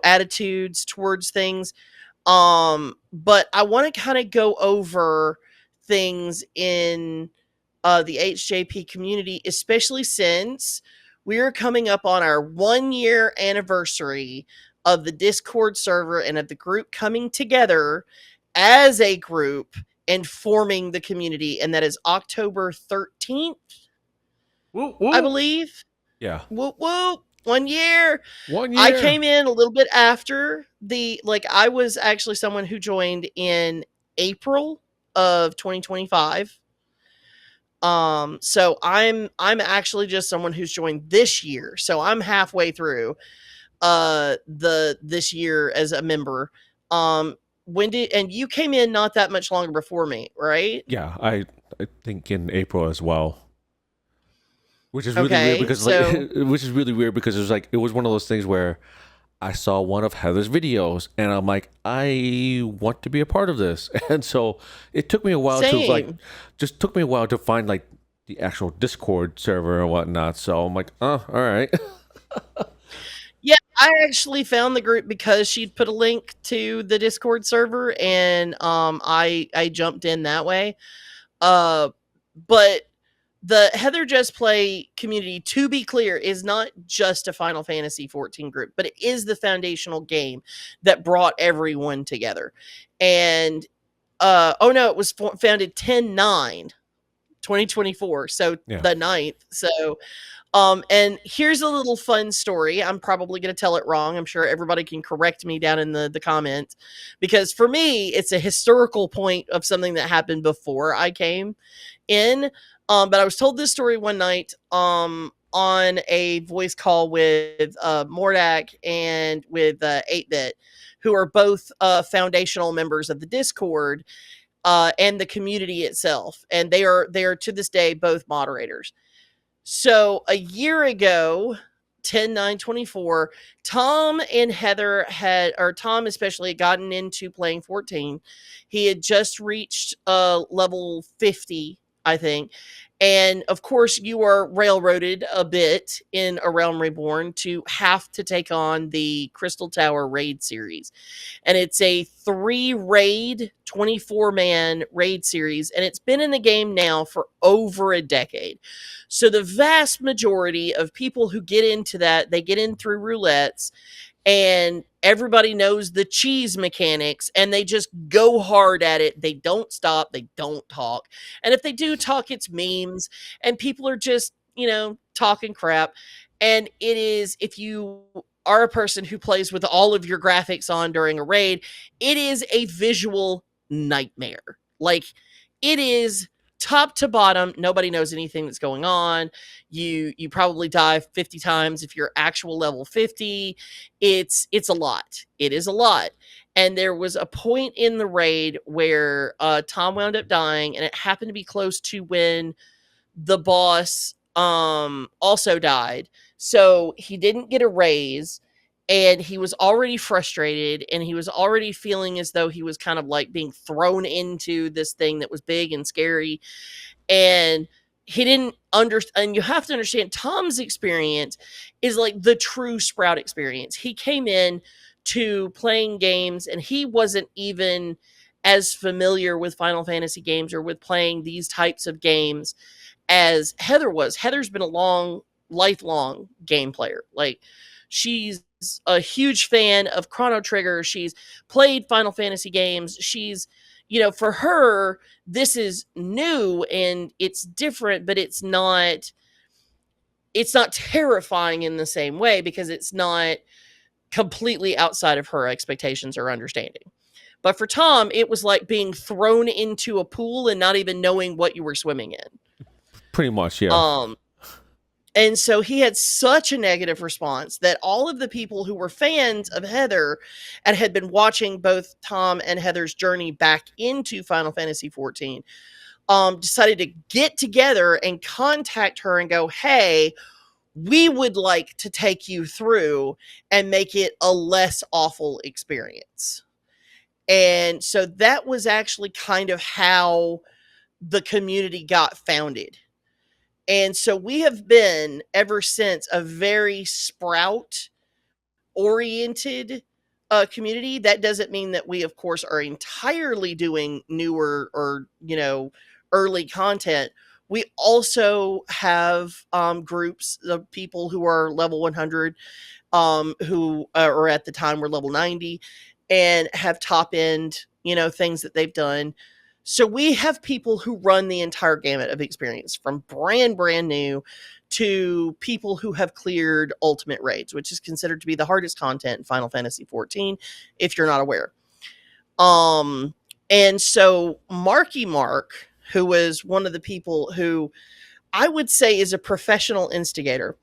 attitudes towards things. But I want to kind of go over things in the HJP community, especially since we're coming up on our 1 year anniversary of the Discord server and of the group coming together as a group and forming the community. And that is October 13th, Woo, I woo. believe. Yeah. Whoop, whoop. 1 year. One I year. came in a little bit after I was actually someone who joined in April of 2025. So I'm actually just someone who's joined this year. So I'm halfway through this year as a member. And you came in not that much longer before me, right? Yeah, I think in April as well. Which is really weird Okay, because like, so which is really weird because it was one of those things where I saw one of Heather's videos and I'm like, I want to be a part of this. And so it took me a while to like, same. just took me a while to find like the actual Discord server and whatnot. So I'm like, oh, all right. Yeah, I actually found the group because she'd put a link to the Discord server, and I jumped in that way. Uh, but the Heather Just Play community, to be clear, is not just a Final Fantasy XIV group, but it is the foundational game that brought everyone together. And oh no, it was founded 10/9, 2024, so Yeah. the ninth. So and here's a little fun story. I'm probably going to tell it wrong. I'm sure everybody can correct me down in the comments, because for me, it's a historical point of something that happened before I came in. But I was told this story one night on a voice call with Mordak and with 8-Bit, who are both foundational members of the Discord and the community itself. And they are to this day both moderators. So a year ago, 10/9/24, Tom and Heather had, or Tom especially, had gotten into playing 14. He had just reached level 50, I think. And of course, you are railroaded a bit in A Realm Reborn to have to take on the Crystal Tower raid series. And it's a 3 raid, 24-man raid series, and it's been in the game now for over a decade. So the vast majority of people who get into that, they get in through roulettes, and everybody knows the cheese mechanics, and they just go hard at it. They don't stop, they don't talk. And if they do talk, it's memes, and people are just, talking crap. And it is, if you are a person who plays with all of your graphics on during a raid, it is a visual nightmare. Like, it is top to bottom. Nobody knows anything that's going on. You probably die 50 times if you're actual level 50. It's a lot. It is a lot. And there was a point in the raid where Tom wound up dying, and it happened to be close to when the boss also died. So he didn't get a raise, and he was already frustrated, and he was already feeling as though he was kind of like being thrown into this thing that was big and scary. And he didn't understand. And you have to understand, Tom's experience is like the true Sprout experience. He came in to playing games, and he wasn't even as familiar with Final Fantasy games or with playing these types of games as Heather was. Heather's been a lifelong game player. Like, she's a huge fan of Chrono Trigger. She's played Final Fantasy games. She's, for her, this is new and it's different, but it's not terrifying in the same way, because it's not completely outside of her expectations or understanding. But for Tom, it was like being thrown into a pool and not even knowing what you were swimming in. Pretty much, yeah. Um, and so he had such a negative response that all of the people who were fans of Heather and had been watching both Tom and Heather's journey back into Final Fantasy XIV decided to get together and contact her and go, hey, we would like to take you through and make it a less awful experience. And so that was actually kind of how the community got founded. And so we have been, ever since, a very Sprout oriented community. That doesn't mean that we, of course, are entirely doing newer or, early content. We also have groups of people who are level 100, who or at the time were level 90, and have top end, things that they've done. So we have people who run the entire gamut of experience, from brand new to people who have cleared ultimate raids, which is considered to be the hardest content in Final Fantasy XIV, if you're not aware. And so Marky Mark, who was one of the people who I would say is a professional instigator.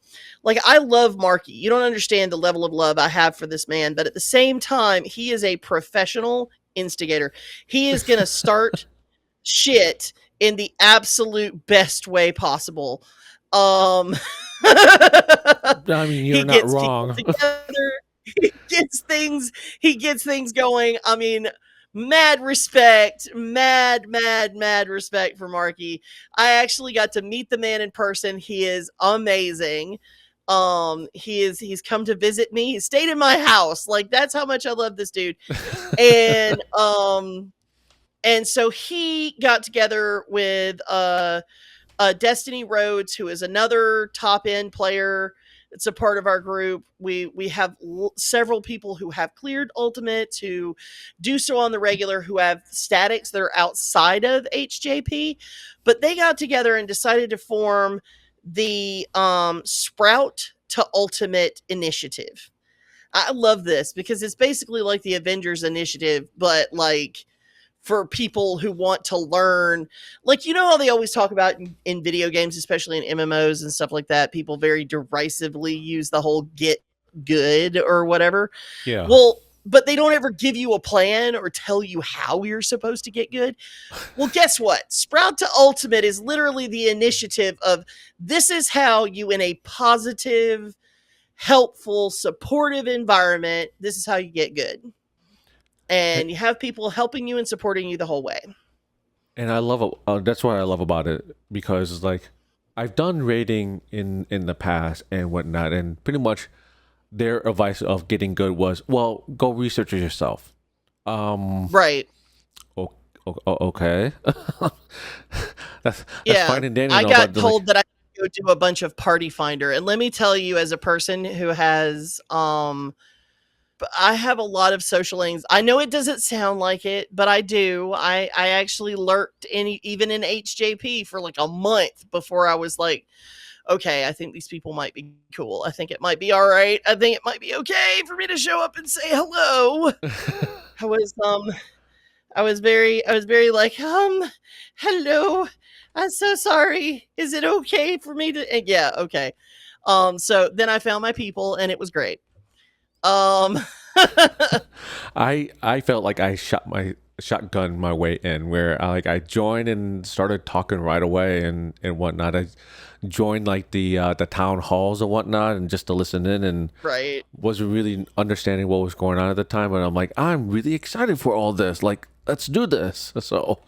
Like, I love Marky. You don't understand the level of love I have for this man, but at the same time, he is a professional instigator. He is going to start shit in the absolute best way possible. Um, I mean, you're he not gets people wrong. together. He gets things. He gets things going. I mean, mad respect, mad respect for Marky. I actually got to meet the man in person. He is amazing. He's come to visit me. He stayed in my house. Like, that's how much I love this dude. And and so he got together with Destiny Rhodes, who is another top end player. It's a part of our group. We have several people who have cleared ultimates, who do so on the regular, who have statics that are outside of HJP, but they got together and decided to form the Sprout to Ultimate initiative. I love this because it's basically like the Avengers initiative, but like for people who want to learn, like, you know how they always talk about in video games, especially in MMOs and stuff like that, people very derisively use the whole get good or whatever. Yeah. Well, but they don't ever give you a plan or tell you how you're supposed to get good. Well, guess what? Sprout to Ultimate is literally the initiative of, this is how you, in a positive, helpful, supportive environment, this is how you get good. And you have people helping you and supporting you the whole way. And I love it. That's what I love about it, because it's like I've done raiding in the past and whatnot, and pretty much their advice of getting good was, well, go research it yourself. Right. Okay. that's Yeah. fine and dandy. I No, got but told that I could go do a bunch of Party Finder. And let me tell you, as a person who has I have a lot of social anxiety. I know it doesn't sound like it, but I do. I actually lurked even in HJP for like a month before I was like, okay, I think these people might be cool. I think it might be all right. I think it might be okay for me to show up and say hello. I was I was very like, hello. I'm so sorry. Is it okay for me to yeah, okay. So then I found my people and it was great. Um I felt like I shotgun my way in, where I joined and started talking right away and whatnot. I joined like the town halls and whatnot, and just to listen in, and right. wasn't really understanding what was going on at the time. And I'm like, I'm really excited for all this. Like, let's do this. So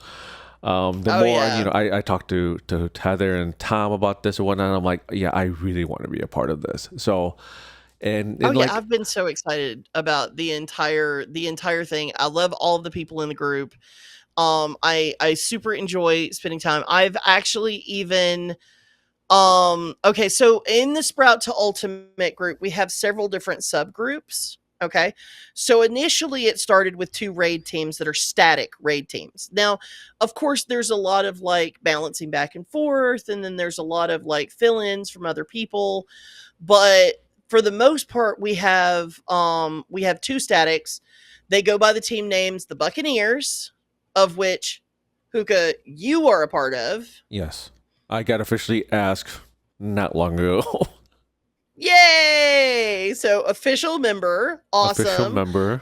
the Oh more, yeah. I talked to Heather and Tom about this and whatnot, and I'm like, yeah, I really want to be a part of this. So, and, Oh and yeah, like, I've been so excited about the entire thing. I love all of the people in the group. I super enjoy spending time. I've actually even okay, so in the Sprout to Ultimate group, we have several different subgroups. Okay. So initially it started with two raid teams that are static raid teams. Now, of course, there's a lot of like balancing back and forth, and then there's a lot of like fill-ins from other people. But for the most part, we have two statics. They go by the team names, the Buccaneers, of which Houka, you are a part of. yes, I got officially asked not long ago. Yay! So official member, Official awesome. member.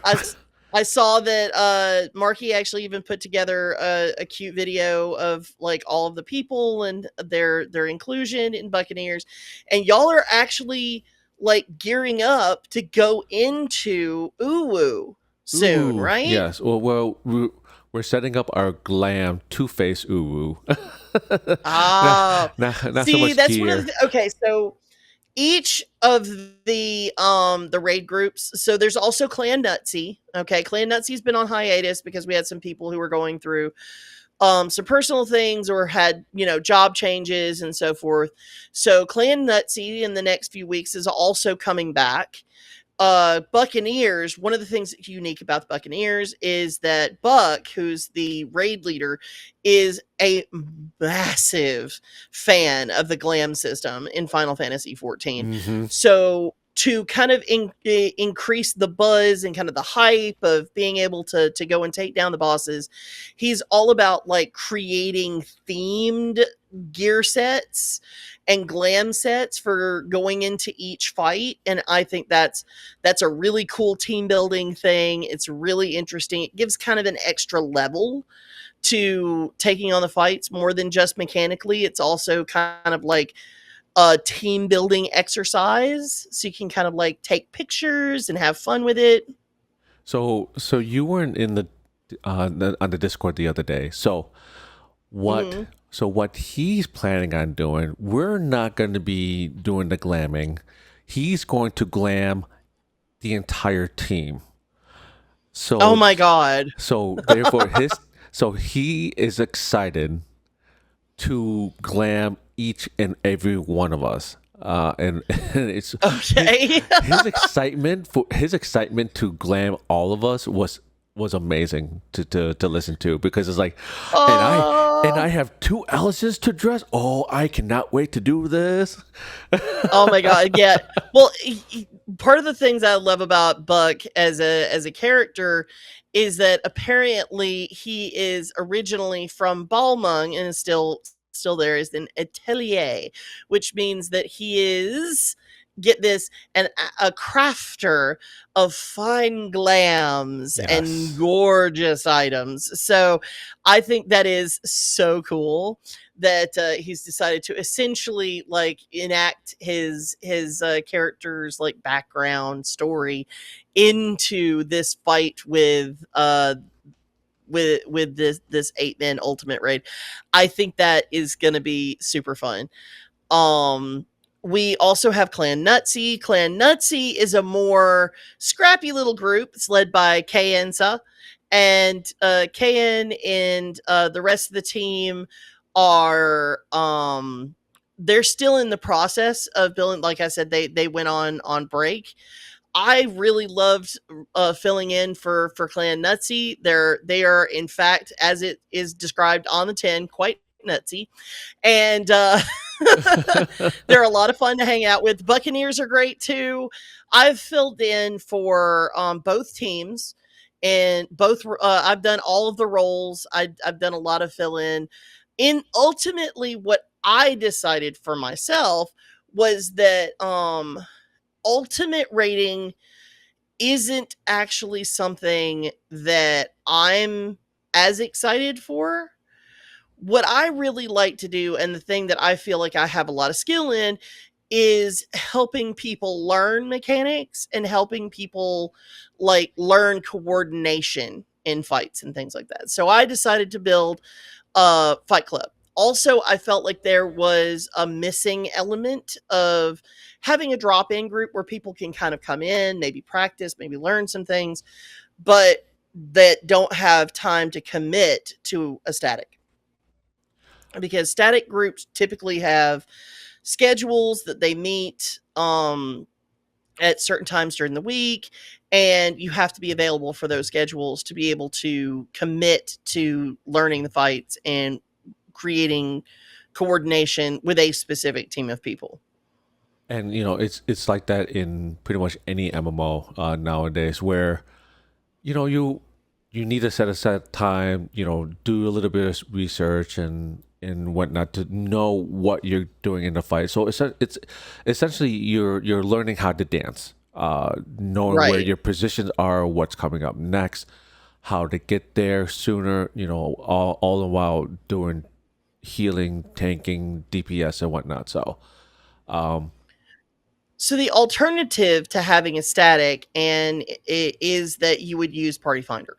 I saw that Marky actually even put together a cute video of like all of the people and their inclusion in Buccaneers, and y'all are actually like gearing up to go into Uwu soon, Ooh, right? yes. We're setting up our glam two-face uwu. Ah, Not so see, much that's one of gear. okay. So each of the raid groups, so there's also Clan Nutsy. Okay, Clan Nutsy's been on hiatus because we had some people who were going through some personal things or had, you know, job changes and so forth. So Clan Nutsy in the next few weeks is also coming back. Buccaneers, one of the things that's unique about the Buccaneers is that Buck, who's the raid leader, is a massive fan of the glam system in Final Fantasy XIV. Mm-hmm. So to kind of increase the buzz and kind of the hype of being able to go and take down the bosses, he's all about like creating themed gear sets and glam sets for going into each fight. And I think that's a really cool team building thing. It's really interesting. It gives kind of an extra level to taking on the fights more than just mechanically. It's also kind of like a team building exercise, so you can kind of like take pictures and have fun with it. So you weren't in on the Discord the other day. What Hmm. so what he's planning on doing, we're not going to be doing the glamming. He's going to glam the entire team. Oh So my god. so therefore his so he is excited to glam each and every one of us. And it's his Okay. his excitement to glam all of us was amazing to listen to, because it's like, and I Oh. have two Alice's to dress. Oh, I cannot wait to do this. Oh my god, yeah. Well, part of the things I love about Buck as a character is that apparently he is originally from Balmung and is still there is an atelier, which means that he is, get this, a crafter of fine glams and Yes. gorgeous items. So I think that is so cool that he's decided to essentially like enact his character's like background story into this fight with this 8-man ultimate raid. I think that is going to be super fun. um, we also have Clan Nutsy. Clan Nutsy is a more scrappy little group. It's led by Kayensa. And Kayen and the rest of the team are they're still in the process of building. Like I said, they went on break. I really loved filling in for Clan Nutsy. They are in fact, as it is described on the 10, quite nutsy, and they're a lot of fun to hang out with. Buccaneers are great too. I've filled in for both teams, and both I've done all of the roles. I've done a lot of fill in. In ultimately, what I decided for myself was that ultimate rating isn't actually something that I'm as excited for. What I really like to do, and the thing that I feel like I have a lot of skill in, is helping people learn mechanics and helping people like learn coordination in fights and things like that. So I decided to build a fight club. Also, I felt like there was a missing element of having a drop in group where people can kind of come in, maybe practice, maybe learn some things, but that don't have time to commit to a static, because static groups typically have schedules that they meet at certain times during the week, and you have to be available for those schedules to be able to commit to learning the fights and creating coordination with a specific team of people. And it's like that in pretty much any MMO nowadays, where you need to set aside time, do a little bit of research and whatnot to know what you're doing in the fight. So it's essentially you're learning how to dance, knowing where Right. your positions are, what's coming up next, how to get there sooner. All the while doing healing, tanking, DPS, and whatnot. So, um, So the alternative to having a static and is that you would use Party Finder.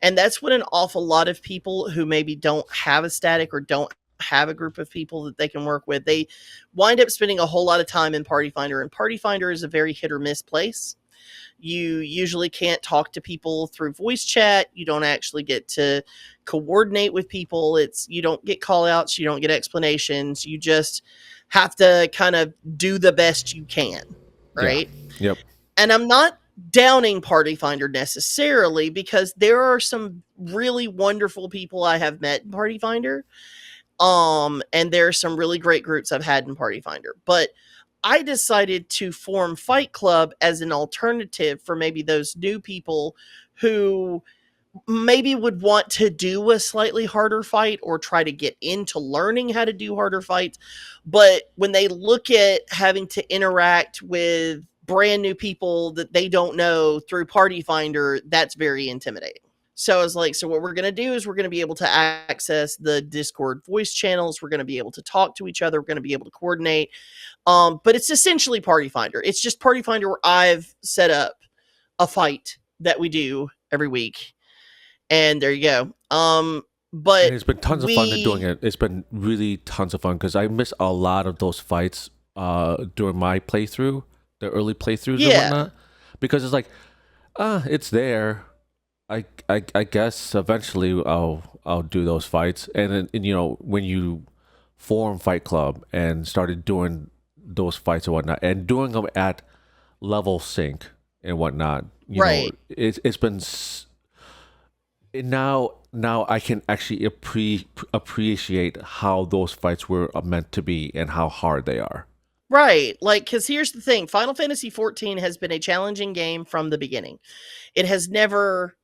And that's what an awful lot of people who maybe don't have a static or don't have a group of people that they can work with, they wind up spending a whole lot of time in Party Finder. And Party Finder is a very hit or miss place. You usually can't talk to people through voice chat. You don't actually get to coordinate with people. You don't get call outs, you don't get explanations. You just have to kind of do the best you can, yeah, right? yep. And I'm not downing Party Finder necessarily, because there are some really wonderful people I have met in Party Finder. And there are some really great groups I've had in Party Finder. But I decided to form Fight Club as an alternative for maybe those new people who maybe would want to do a slightly harder fight or try to get into learning how to do harder fights. But when they look at having to interact with brand new people that they don't know through Party Finder, that's very intimidating. So I was like, so what we're going to do is we're going to be able to access the Discord voice channels. We're going to be able to talk to each other. We're going to be able to coordinate. But it's essentially Party Finder. It's just Party Finder where I've set up a fight that we do every week. And there you go. And But it's been tons of fun doing it. It's been really tons of fun because I miss a lot of those fights during my playthrough, the early playthroughs and yeah, whatnot. Because it's like, it's there. I guess eventually I'll do those fights. And then when you form Fight Club and started doing those fights and whatnot, and doing them at level sync and whatnot, right. it's been now I can actually appreciate how those fights were meant to be and how hard they are. Right. Like, because here's the thing, Final Fantasy XIV has been a challenging game from the beginning. It has never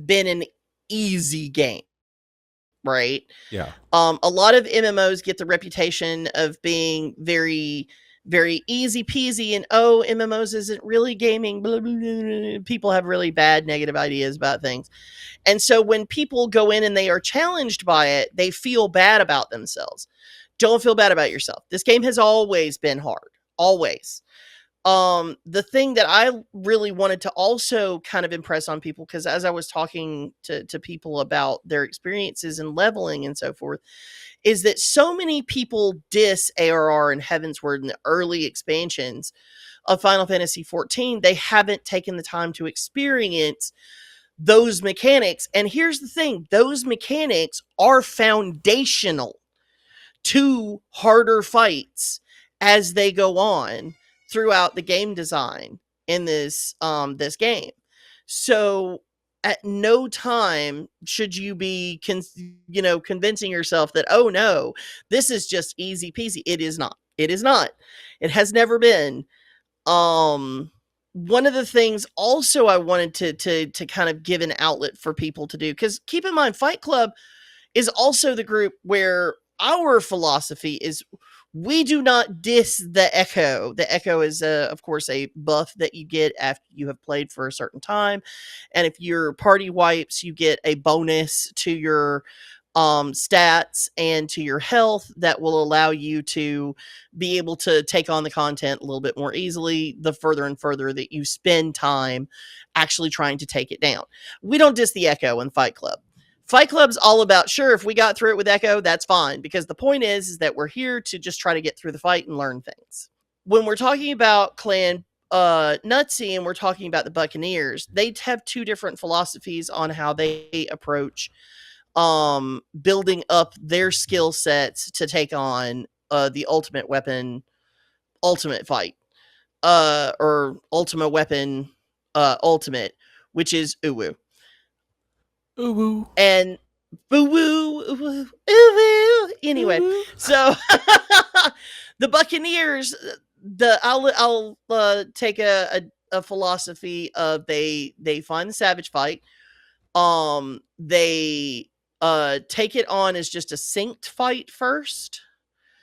been an easy game, right? Yeah. A lot of MMOs get the reputation of being very, very easy peasy, and MMOs isn't really gaming. Blah, blah, blah, blah. People have really bad negative ideas about things. And so when people go in and they are challenged by it, they feel bad about themselves. Don't feel bad about yourself. This game has always been hard. Always. The thing that I really wanted to also kind of impress on people, because as I was talking to people about their experiences in leveling and so forth, is that so many people diss ARR and Heavensward in the early expansions of Final Fantasy XIV. They haven't taken the time to experience those mechanics. And here's the thing, those mechanics are foundational to harder fights as they go on throughout the game design in this game. So at no time should you be convincing yourself that, oh no, this is just easy peasy. It is not. It is not. It has never been. One of the things also I wanted to kind of give an outlet for people to do, because keep in mind, Fight Club is also the group where our philosophy is we do not diss the Echo. The Echo is, of course, a buff that you get after you have played for a certain time. And if your party wipes, you get a bonus to your stats and to your health that will allow you to be able to take on the content a little bit more easily the further and further that you spend time actually trying to take it down. We don't diss the Echo in Fight Club. Fight Club's all about, sure, if we got through it with Echo, that's fine, because the point is that we're here to just try to get through the fight and learn things. When we're talking about Clan Nutsy and we're talking about the Buccaneers, they have two different philosophies on how they approach building up their skill sets to take on the ultimate weapon, ultimate fight, or ultimate weapon, ultimate, which is Uwu. Ooh woo. And boo woo, ooh woo. Anyway, Ooh. so the Buccaneers, I'll take a philosophy of they find the savage fight. They take it on as just a synced fight first.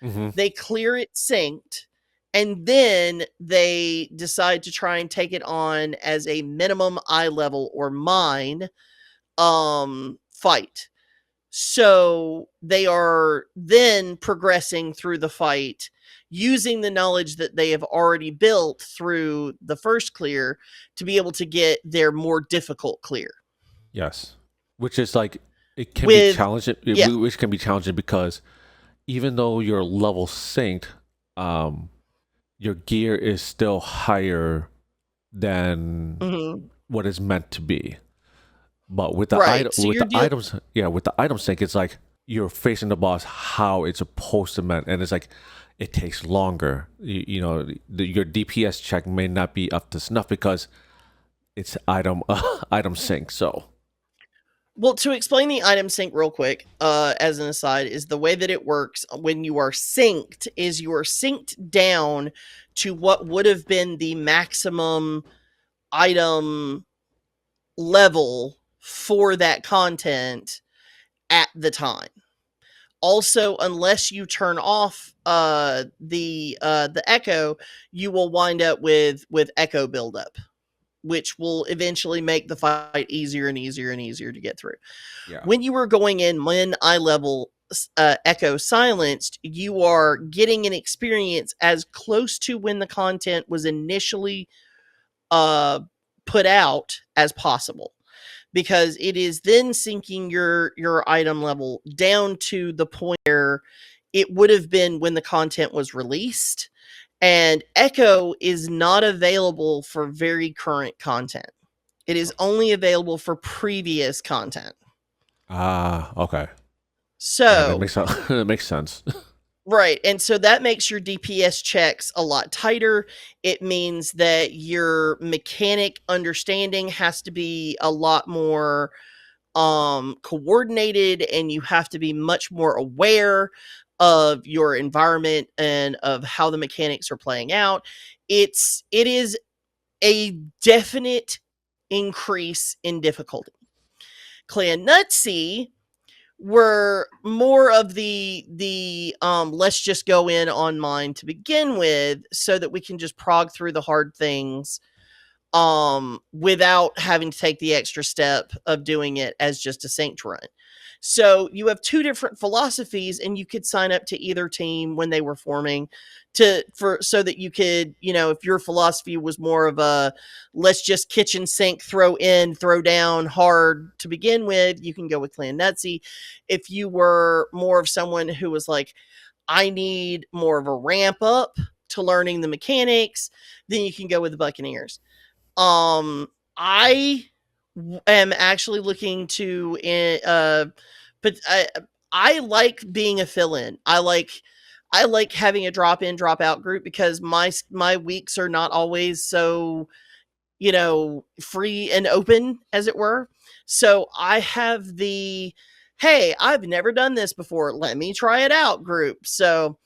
Mm-hmm. They clear it synced, and then they decide to try and take it on as a minimum eye level or mine fight. So they are then progressing through the fight using the knowledge that they have already built through the first clear to be able to get their more difficult clear. Yes, which is like it can be With challenging. yeah, Which can be challenging because even though you're level synced, your gear is still higher than mhm. what is meant to be. But with the Right. So with you're the items, yeah, with the item sync, it's like you're facing the boss how it's supposed to meant, and it's like it takes longer. Your DPS check may not be up to snuff because it's item sync. So well, to explain the item sync real quick, as an aside, is the way that it works when you are synced is you are synced down to what would have been the maximum item level for that content at the time. Also, unless you turn off the echo, you will wind up with echo buildup. which will eventually make the fight easier and easier and easier to get through. Yeah. When you were going in when eye level echo silenced, you are getting an experience as close to when the content was initially uh, put out as possible, because it is then syncing your item level down to the point where it would have been when the content was released. And echo is not available for very current content. It is only available for previous content. Ah, okay. Yeah, that So, makes that makes sense. right. And so that makes your DPS checks a lot tighter. It means that your mechanic understanding has to be a lot more coordinated, and you have to be much more aware of your environment and of how the mechanics are playing out. It is a definite increase in difficulty. Clan Nutsy were more of the let's just go in on mine to begin with, so that we can just prog through the hard things without having to take the extra step of doing it as just a synced run. So you have two different philosophies, and you could sign up to either team when they were forming so that you could, if your philosophy was more of a let's just kitchen sink, throw in, throw down hard to begin with, you can go with Clan Nutsy. If you were more of someone who was like, I need more of a ramp up to learning the mechanics, then you can go with the Buccaneers. I am actually looking to but I like being a fill-in. I like having a drop in drop out group, because my weeks are not always so, free and open, as it were. So I have the, hey, I've never done this before, let me try it out group. So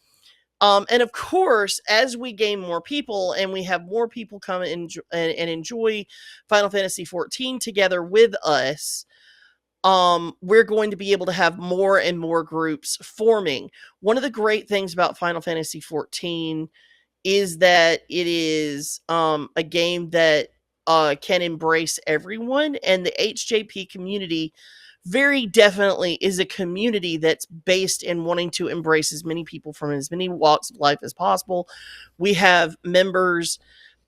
and of course, as we gain more people and we have more people come and enjoy Final Fantasy XIV together with us, we're going to be able to have more and more groups forming. One of the great things about Final Fantasy XIV is that it is a game that can embrace everyone, and the HJP community very definitely is a community that's based in wanting to embrace as many people from as many walks of life as possible. We have members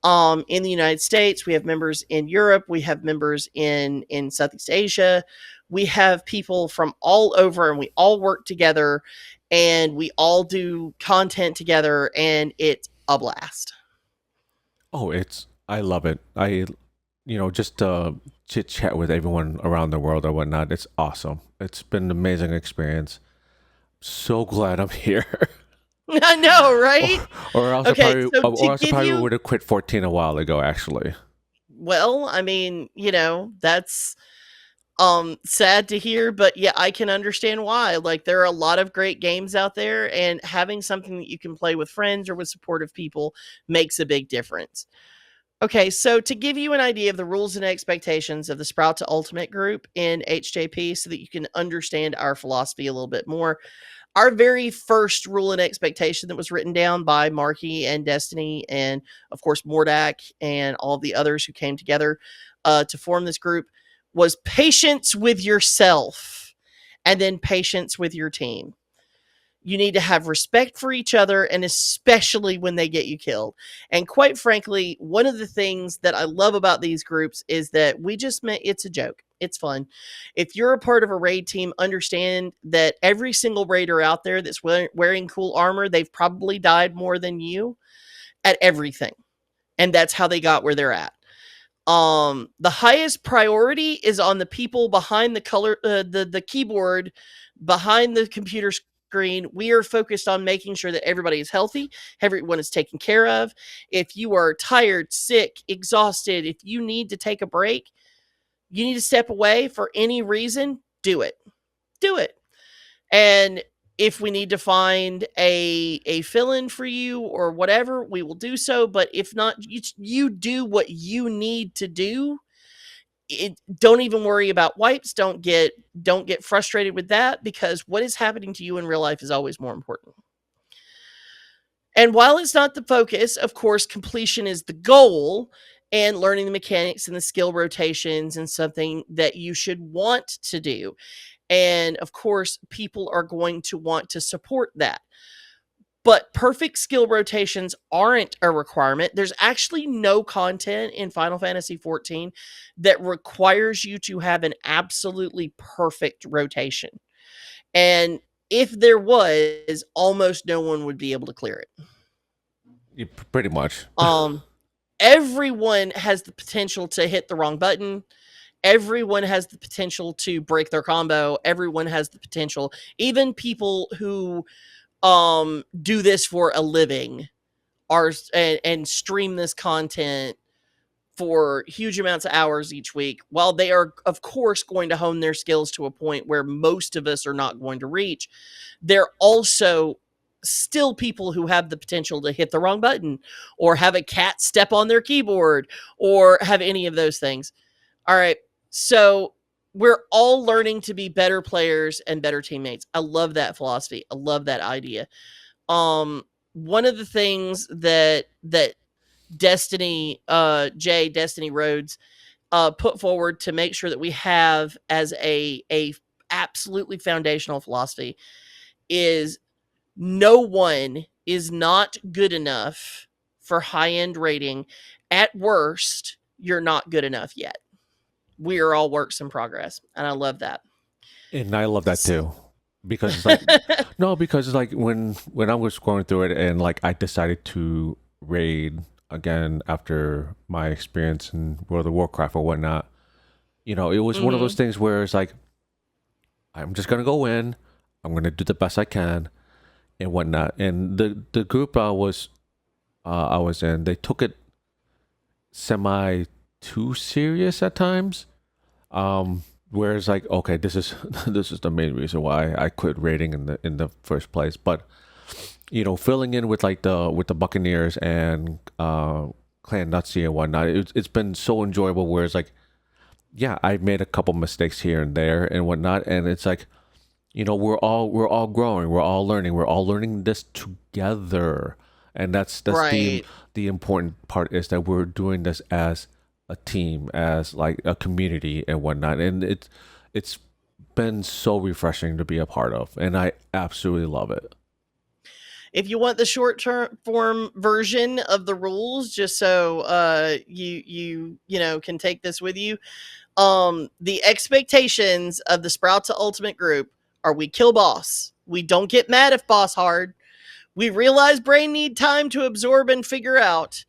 in the United States, we have members in Europe, we have members in Southeast Asia. We have people from all over, and we all work together, and we all do content together, and it's a blast. Oh, I love it. Just chit chat with everyone around the world or whatnot. It's awesome. It's been an amazing experience. So glad I'm here. I know, or, right? or else Okay, so to I give probably you, would have quit 14 a while ago. Actually. well, I mean, that's sad to hear, but yeah, I can understand why. Like, there are a lot of great games out there, and having something that you can play with friends or with supportive people makes a big difference. Okay, so to give you an idea of the rules and expectations of the Sprout to Ultimate group in HJP, so that you can understand our philosophy a little bit more, our very first rule and expectation that was written down by Marky and Destiny, and of course Mordak and all the others who came together to form this group, was patience with yourself, and then patience with your team. You need to have respect for each other, and especially when they get you killed. And quite frankly, one of the things that I love about these groups is that it's a joke. It's fun. If you're a part of a raid team, understand that every single raider out there that's wearing cool armor, they've probably died more than you at everything. And that's how they got where they're at. The highest priority is on the people behind the keyboard, behind the computer screen. We are focused on making sure that everybody is healthy, everyone is taken care of. If you are tired, sick, exhausted, if you need to take a break, you need to step away for any reason, do it. Do it. And if we need to find a fill-in for you or whatever, we will do so. But if not, you do what you need to do. Don't even worry about wipes. Don't get frustrated with that, because what is happening to you in real life is always more important. And while it's not the focus, of course, completion is the goal. and learning the mechanics and the skill rotations and something that you should want to do. And of course, people are going to want to support that. But perfect skill rotations aren't a requirement. There's actually no content in Final Fantasy XIV that requires you to have an absolutely perfect rotation. And if there was, almost no one would be able to clear it. Pretty much. Everyone has the potential to hit the wrong button. Everyone has the potential to break their combo. Everyone has the potential, even people who do this for a living and stream this content for huge amounts of hours each week, while they are of course going to hone their skills to a point where most of us are not going to reach, they're also still people who have the potential to hit the wrong button or have a cat step on their keyboard or have any of those things. All right, so we're all learning to be better players and better teammates. I love that philosophy. I love that idea. One of the things that Destiny Rhodes put forward to make sure that we have as a absolutely foundational philosophy is no one is not good enough for high-end rating. At worst, you're not good enough yet. We are all works in progress, and I love that. And I love that too, because it's like no, because it's like when I was going through it and like I decided to raid again after my experience in World of Warcraft or whatnot. You know, it was one of those things where it's like, I'm just gonna go in, I'm gonna do the best I can, and whatnot. And the group I was in, they took it semi too serious at times. Whereas like, okay, this is this is the main reason why I quit raiding in the first place. But you know, filling in with like the Buccaneers and Clan Nutsy and whatnot, it's been so enjoyable. Whereas like, yeah, I've made a couple mistakes here and there and whatnot, and it's like, you know, we're all growing, we're all learning this together, and that's right. the important part is that we're doing this as a team, as like a community and whatnot, and it's been so refreshing to be a part of, and I absolutely love it. If you want the short-term form version of the rules, just so you know can take this with you, the expectations of the Sprout to Ultimate group are: we kill boss, we don't get mad if boss hard, we realize brain need time to absorb and figure out.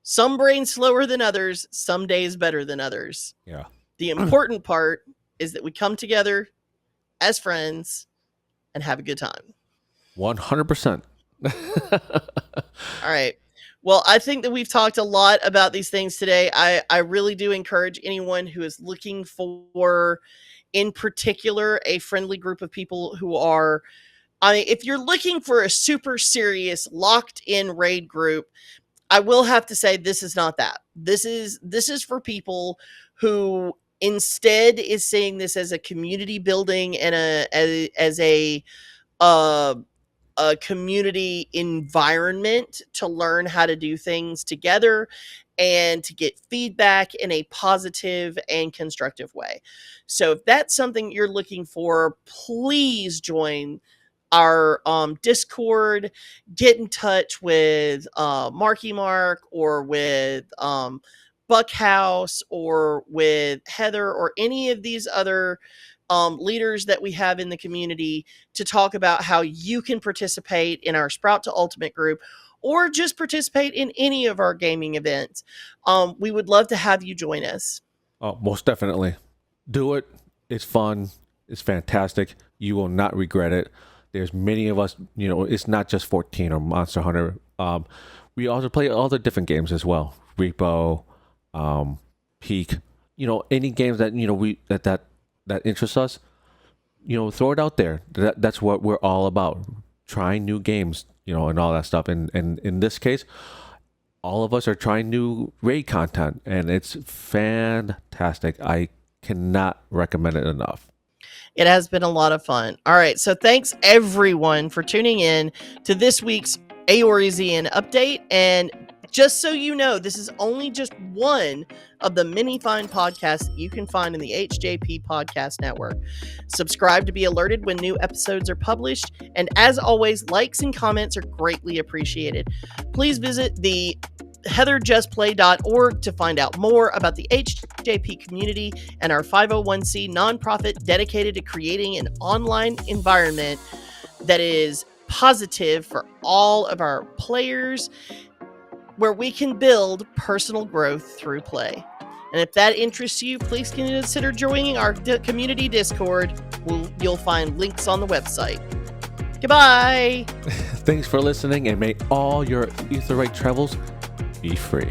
Some brains slower than others, some days better than others. Yeah. The important part is that we come together as friends and have a good time. 100%. All right. Well, I think that we've talked a lot about these things today. I really do encourage anyone who is looking for, in particular, a friendly group of people who are, I mean, if you're looking for a super serious, locked in raid group, I will have to say this is not that. This is for people who instead is seeing this as a community building and as uh, a community environment to learn how to do things together and to get feedback in a positive and constructive way. So if that's something you're looking for, please join our Discord. Get in touch with Marky Mark or with Buckhouse or with Heather or any of these other leaders that we have in the community to talk about how you can participate in our Sprout to Ultimate group or just participate in any of our gaming events. We would love to have you join us. Oh, most definitely. Do it. It's fun. It's fantastic. You will not regret it. There's many of us, you know, it's not just 14 or Monster Hunter. We also play all the different games as well. Repo, Peak, you know, any games that, you know, that interests us, you know, throw it out there. That's what we're all about. Trying new games, you know, and all that stuff. And in this case, all of us are trying new raid content, and it's fantastic. I cannot recommend it enough. It has been a lot of fun. All right, so thanks everyone for tuning in to this week's Eorzean update, and Just so you know, this is only just one of the many fine podcasts that you can find in the HJP Podcast Network. Subscribe to be alerted when new episodes are published, and as always, likes and comments are greatly appreciated. Please visit the heatherjustplay.org to find out more about the HJP community and our 501c nonprofit dedicated to creating an online environment that is positive for all of our players, where we can build personal growth through play. And if that interests you, please consider joining our community Discord. You'll find links on the website. Goodbye! Thanks for listening, and may all your Aetheryte travels be free.